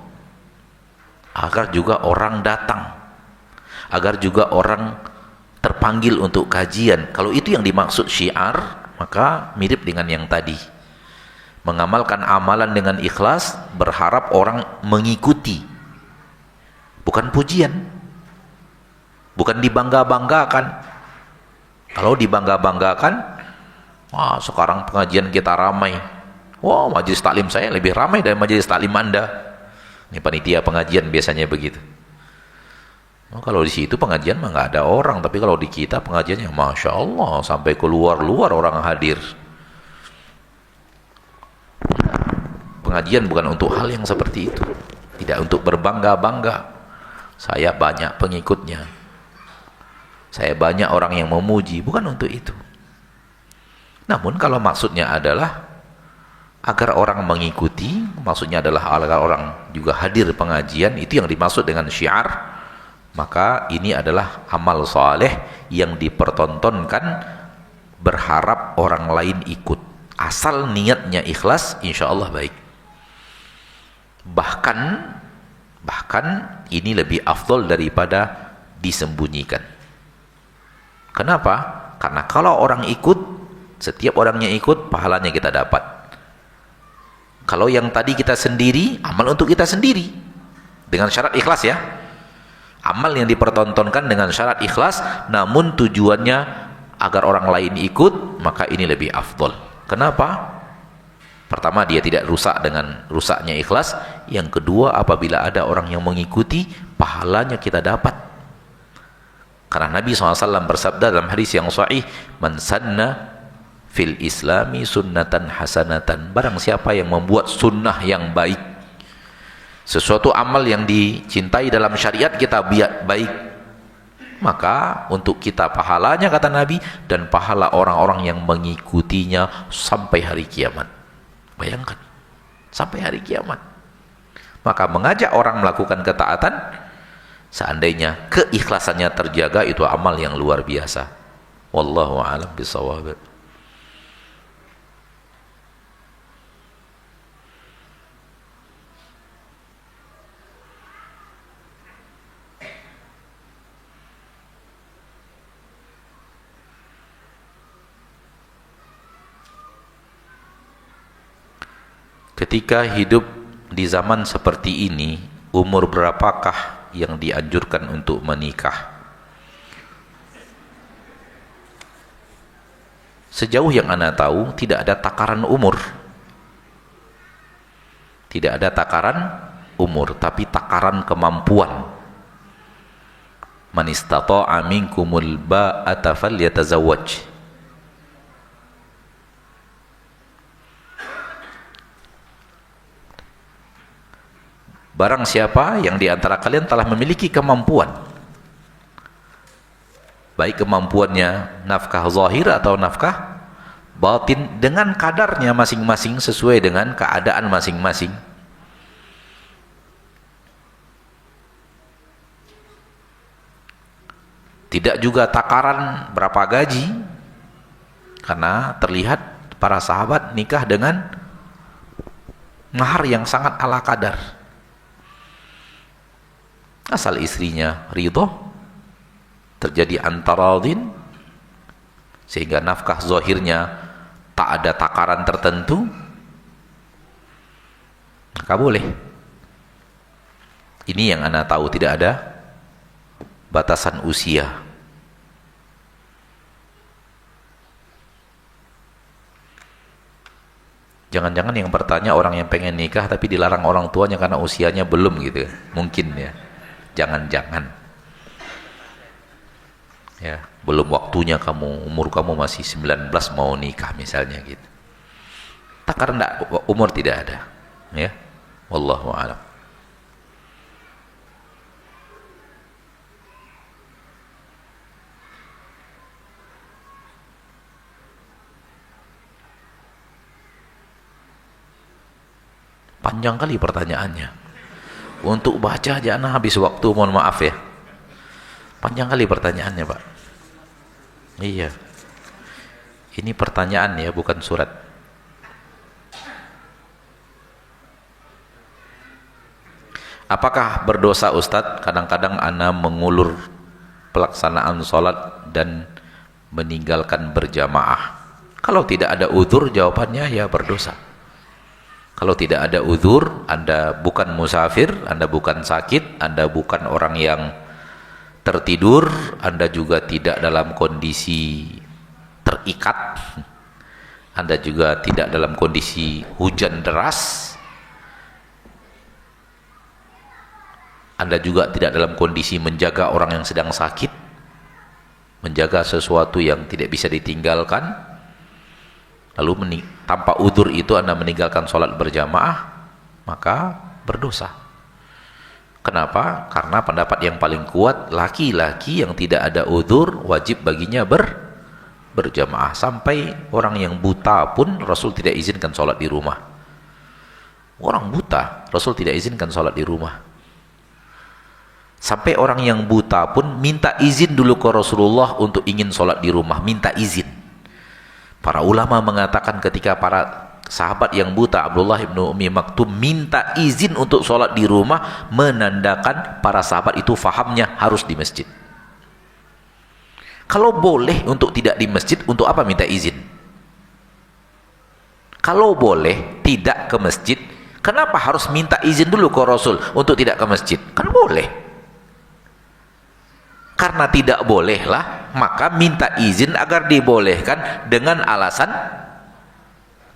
agar juga orang datang, agar juga orang terpanggil untuk kajian. Kalau itu yang dimaksud syiar, maka mirip dengan yang tadi. Mengamalkan amalan dengan ikhlas, berharap orang mengikuti, bukan pujian, bukan dibangga-banggakan. Kalau dibangga-banggakan, wah sekarang pengajian kita ramai, wah majelis taklim saya lebih ramai dari majelis taklim Anda. Ini panitia pengajian biasanya begitu. Oh, kalau di situ pengajian mah nggak ada orang, tapi kalau di kita pengajiannya masya Allah sampai keluar-luar orang hadir. Pengajian bukan untuk hal yang seperti itu, tidak untuk berbangga-bangga. Saya banyak pengikutnya, saya banyak orang yang memuji, bukan untuk itu. Namun kalau maksudnya adalah agar orang mengikuti, maksudnya adalah agar orang juga hadir pengajian, itu yang dimaksud dengan syiar, maka ini adalah amal saleh yang dipertontonkan, berharap orang lain ikut. Asal niatnya ikhlas, insya Allah baik. Bahkan ini lebih afdol daripada disembunyikan. Kenapa? Karena kalau orang ikut, setiap orangnya ikut, pahalanya kita dapat. Kalau yang tadi kita sendiri, amal untuk kita sendiri dengan syarat ikhlas ya. Amal yang dipertontonkan dengan syarat ikhlas, namun tujuannya agar orang lain ikut, maka ini lebih afdol. Kenapa? Pertama, dia tidak rusak dengan rusaknya ikhlas. Yang kedua, apabila ada orang yang mengikuti, pahalanya kita dapat. Karena Nabi SAW bersabda dalam hadis yang sahih, man sanna fil islami sunnatan hasanatan, barang siapa yang membuat sunnah yang baik, sesuatu amal yang dicintai dalam syariat kita baik, maka untuk kita pahalanya, kata Nabi, dan pahala orang-orang yang mengikutinya sampai hari kiamat. Bayangkan, sampai hari kiamat. Maka mengajak orang melakukan ketaatan, seandainya keikhlasannya terjaga, itu amal yang luar biasa. Wallahu a'lam bishawab. Ketika hidup di zaman seperti ini, umur berapakah yang dianjurkan untuk menikah? Sejauh yang Anda tahu, tidak ada takaran umur. Tidak ada takaran umur, tapi takaran kemampuan. Man istata'a minkumul ba'ata falyatazawwaj. Barang siapa yang di antara kalian telah memiliki kemampuan, baik kemampuannya nafkah zahir atau nafkah batin, dengan kadarnya masing-masing, sesuai dengan keadaan masing-masing. Tidak juga takaran berapa gaji, karena terlihat para sahabat nikah dengan mahar yang sangat ala kadar. Asal istrinya ridho, terjadi antaradin, sehingga nafkah zahirnya tak ada takaran tertentu, maka boleh. Ini yang Anda tahu, tidak ada batasan usia. Jangan-jangan yang bertanya orang yang pengen nikah tapi dilarang orang tuanya karena usianya belum gitu, mungkin ya. Jangan-jangan ya, belum waktunya kamu, umur kamu masih 19 mau nikah misalnya gitu. Takar enggak, umur tidak ada. Ya. Wallahu a'lam. Panjang kali pertanyaannya. Untuk baca aja anak habis waktu, mohon maaf ya. Panjang kali pertanyaannya, Pak. Iya. Ini pertanyaan ya, bukan surat. Apakah berdosa Ustadz kadang-kadang ana mengulur pelaksanaan sholat dan meninggalkan berjamaah? Kalau tidak ada uzur, jawabannya ya berdosa. Kalau tidak ada uzur, Anda bukan musafir, Anda bukan sakit, Anda bukan orang yang tertidur, Anda juga tidak dalam kondisi terikat, Anda juga tidak dalam kondisi hujan deras, Anda juga tidak dalam kondisi menjaga orang yang sedang sakit, menjaga sesuatu yang tidak bisa ditinggalkan, lalu tanpa udzur itu Anda meninggalkan sholat berjamaah, maka berdosa. Kenapa? Karena pendapat yang paling kuat, laki-laki yang tidak ada udzur wajib baginya berjamaah. Sampai orang yang buta pun Rasul tidak izinkan sholat di rumah. Orang buta Rasul tidak izinkan sholat di rumah. Sampai orang yang buta pun minta izin dulu ke Rasulullah untuk ingin sholat di rumah, minta izin. Para ulama mengatakan ketika para sahabat yang buta Abdullah ibnu Ummi Maktum minta izin untuk sholat di rumah, menandakan para sahabat itu fahamnya harus di masjid. Kalau boleh untuk tidak di masjid, untuk apa minta izin? Kalau boleh tidak ke masjid, kenapa harus minta izin dulu ke Rasul untuk tidak ke masjid? Kan boleh. Karena tidak bolehlah, maka minta izin agar dibolehkan dengan alasan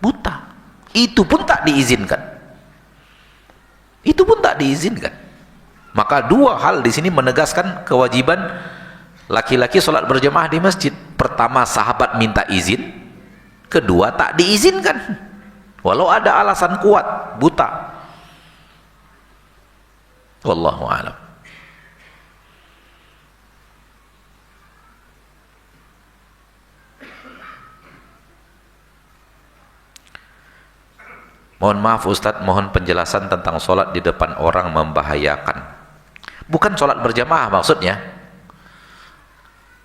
buta. Itu pun tak diizinkan. Itu pun tak diizinkan. Maka dua hal di sini menegaskan kewajiban laki-laki sholat berjamaah di masjid. Pertama, sahabat minta izin. Kedua, tak diizinkan. Walau ada alasan kuat, buta. Wallahu a'lam. Mohon maaf Ustadz, mohon penjelasan tentang sholat di depan orang membahayakan. Bukan sholat berjamaah maksudnya.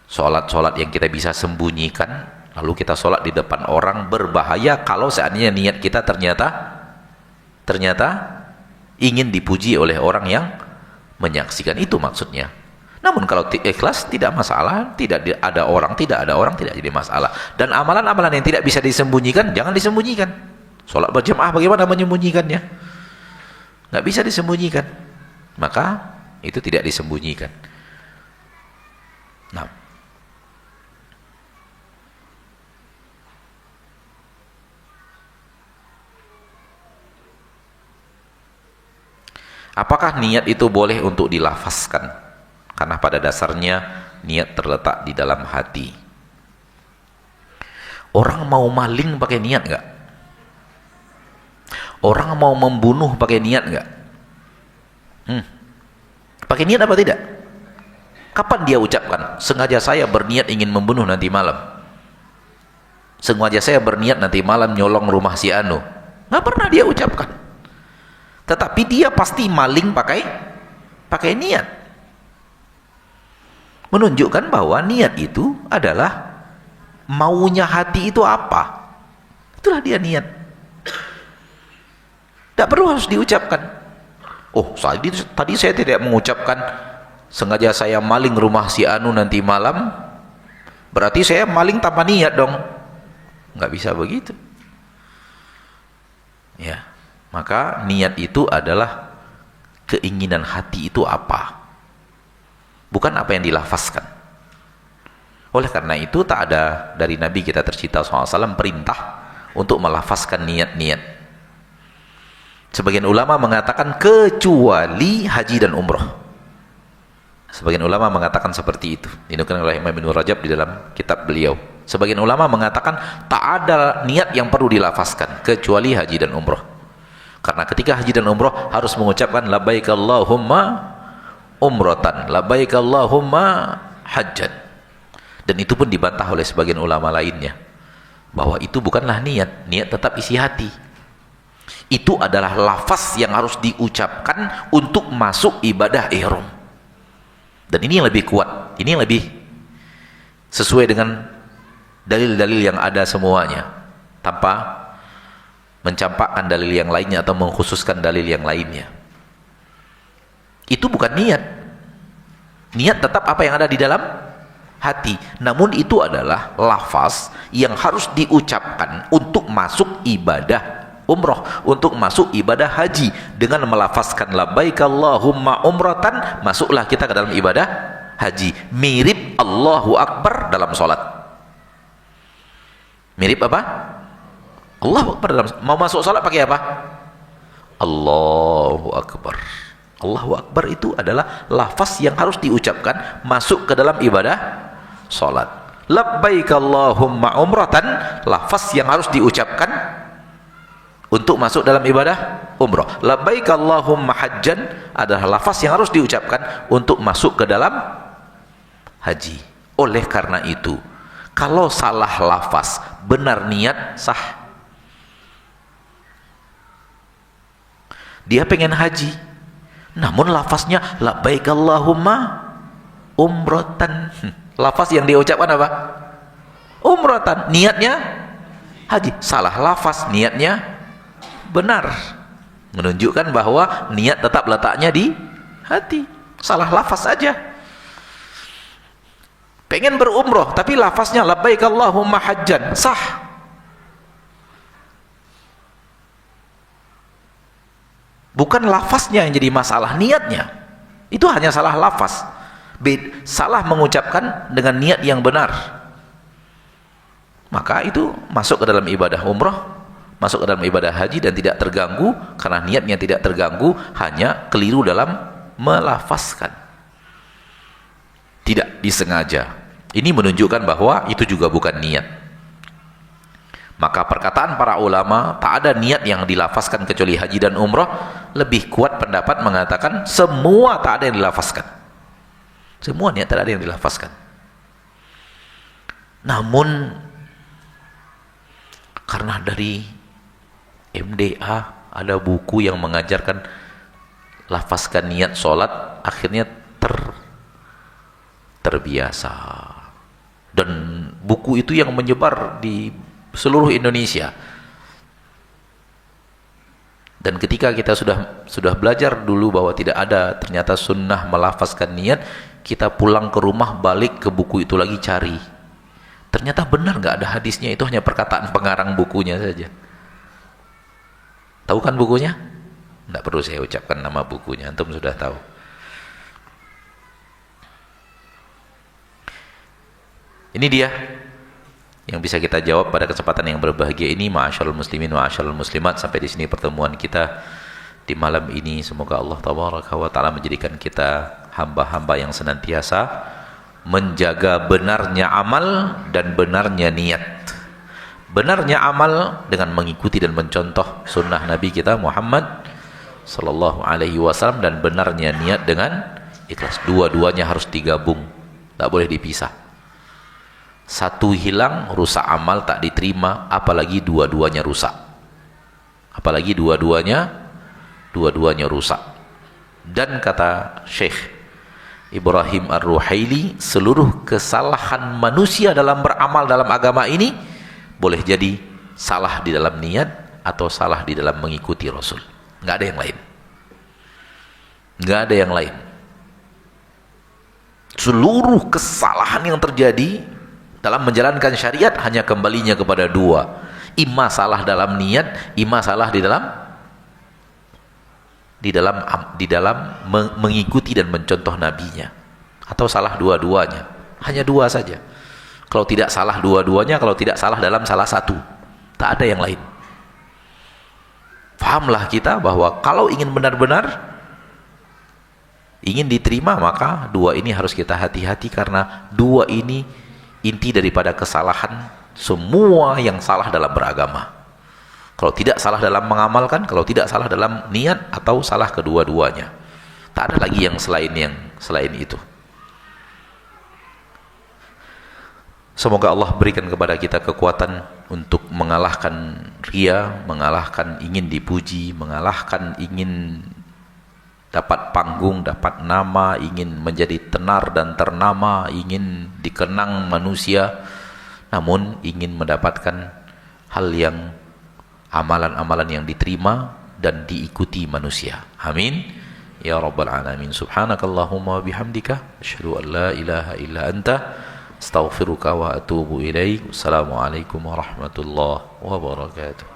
Sholat-sholat yang kita bisa sembunyikan, lalu kita sholat di depan orang berbahaya kalau seandainya niat kita ternyata ingin dipuji oleh orang yang menyaksikan, itu maksudnya. Namun kalau ikhlas tidak masalah, tidak ada orang tidak jadi masalah. Dan amalan-amalan yang tidak bisa disembunyikan, jangan disembunyikan. Sholat berjamaah bagaimana menyembunyikannya? Nggak bisa disembunyikan. Maka itu tidak disembunyikan. Nah, apakah niat itu boleh untuk dilafazkan? Karena pada dasarnya niat terletak di dalam hati. Orang mau maling pakai niat nggak? Orang mau membunuh pakai niat nggak? Pakai niat apa tidak? Kapan dia ucapkan? Sengaja saya berniat ingin membunuh nanti malam. Sengaja saya berniat nanti malam nyolong rumah si Anu. Nggak pernah dia ucapkan. Tetapi dia pasti maling pakai niat. Menunjukkan bahwa niat itu adalah maunya hati itu apa. Itulah dia niat. Tidak perlu harus diucapkan. Oh, tadi saya tidak mengucapkan sengaja saya maling rumah si Anu nanti malam, berarti saya maling tanpa niat dong. Nggak bisa begitu. Ya, maka niat itu adalah keinginan hati itu apa, bukan apa yang dilafazkan. Oleh karena itu tak ada dari Nabi kita tercinta SAW perintah untuk melafazkan niat-niat. Sebagian ulama mengatakan kecuali haji dan umroh. Sebagian ulama mengatakan seperti itu. Dinukilkan oleh Imam Ibnu Rajab di dalam kitab beliau. Sebagian ulama mengatakan tak ada niat yang perlu dilafazkan kecuali haji dan umroh. Karena ketika haji dan umroh harus mengucapkan labbaik Allahumma umratan, labbaik Allahumma hajjan. Dan itu pun dibantah oleh sebagian ulama lainnya, bahwa itu bukanlah niat. Niat tetap isi hati. Itu adalah lafaz yang harus diucapkan untuk masuk ibadah ihram. Dan ini yang lebih kuat, ini yang lebih sesuai dengan dalil-dalil yang ada semuanya, tanpa mencampakkan dalil yang lainnya atau mengkhususkan dalil yang lainnya. Itu bukan niat. Niat tetap apa yang ada di dalam hati. Namun itu adalah lafaz yang harus diucapkan untuk masuk ibadah umroh, untuk masuk ibadah haji. Dengan melafazkan labbaik Allahumma umratan, masuklah kita ke dalam ibadah haji. Mirip Allahu Akbar dalam sholat. Mirip apa? Allahu Akbar dalam, mau masuk sholat pakai apa? Allahu Akbar. Allahu Akbar itu adalah lafaz yang harus diucapkan masuk ke dalam ibadah sholat. Labbaik Allahumma umratan, lafaz yang harus diucapkan untuk masuk dalam ibadah umrah. Labbaik Allahumma hajjan adalah lafaz yang harus diucapkan untuk masuk ke dalam haji. Oleh karena itu, kalau salah lafaz, benar niat, sah. Dia pengen haji, namun lafaznya labbaik Allahumma umratan. Lafaz yang diucapkan apa? Umratan. Niatnya haji. Salah lafaz, niatnya benar, menunjukkan bahwa niat tetap letaknya di hati. Salah lafaz saja. Pengen berumroh tapi lafaznya labbaik Allahumma hajjan, sah. Bukan lafaznya yang jadi masalah, niatnya. Itu hanya salah lafaz. Salah mengucapkan dengan niat yang benar, maka itu masuk ke dalam ibadah umroh, masuk ke dalam ibadah haji dan tidak terganggu, karena niatnya tidak terganggu, hanya keliru dalam melafazkan, tidak disengaja. Ini menunjukkan bahwa itu juga bukan niat. Maka perkataan para ulama tak ada niat yang dilafazkan kecuali haji dan umrah, lebih kuat pendapat mengatakan semua tak ada yang dilafazkan. Semua niat tak ada yang dilafazkan. Namun karena dari MDA ada buku yang mengajarkan lafazkan niat sholat, akhirnya terbiasa, dan buku itu yang menyebar di seluruh Indonesia. Dan ketika kita sudah belajar dulu bahwa tidak ada ternyata sunnah melafazkan niat, kita pulang ke rumah, balik ke buku itu lagi cari, ternyata benar nggak ada hadisnya, itu hanya perkataan pengarang bukunya saja. Tahu kan bukunya? Nggak perlu saya ucapkan nama bukunya, antum sudah tahu. Ini dia yang bisa kita jawab pada kesempatan yang berbahagia ini. Ma'asyarul muslimin wa ma'asyarul muslimat, sampai di sini pertemuan kita di malam ini. Semoga Allah tabaraka wa taala menjadikan kita hamba-hamba yang senantiasa menjaga benarnya amal dan benarnya niat. Benarnya amal dengan mengikuti dan mencontoh sunnah Nabi kita Muhammad sallallahu alaihi wasallam, dan benarnya niat dengan ikhlas. Dua-duanya harus digabung, tak boleh dipisah. Satu hilang, rusak amal, tak diterima, apalagi dua-duanya rusak. Apalagi dua-duanya rusak. Dan kata Syekh Ibrahim Ar-Ruhaili, seluruh kesalahan manusia dalam beramal dalam agama ini boleh jadi salah di dalam niat atau salah di dalam mengikuti Rasul. Nggak ada yang lain. Nggak ada yang lain. Seluruh kesalahan yang terjadi dalam menjalankan syariat hanya kembalinya kepada dua. Ima salah dalam niat, ima salah di dalam mengikuti dan mencontoh nabinya, atau salah dua-duanya. Hanya dua saja. Kalau tidak salah dua-duanya, kalau tidak salah dalam salah satu, tak ada yang lain. Fahamlah kita bahwa kalau ingin benar-benar ingin diterima, maka dua ini harus kita hati-hati, karena dua ini inti daripada kesalahan semua yang salah dalam beragama. Kalau tidak salah dalam mengamalkan, kalau tidak salah dalam niat, atau salah kedua-duanya. Tak ada lagi yang selain itu. Semoga Allah berikan kepada kita kekuatan untuk mengalahkan ria, mengalahkan ingin dipuji, mengalahkan ingin dapat panggung, dapat nama, ingin menjadi tenar dan ternama, ingin dikenang manusia, namun ingin mendapatkan hal yang amalan-amalan yang diterima dan diikuti manusia. Amin ya rabbal alamin. Subhanakallahumma bihamdika asyhadu an la ilaha illa anta astaghfiruka wa atubu ilaik. Wassalamualaikum warahmatullahi wabarakatuh.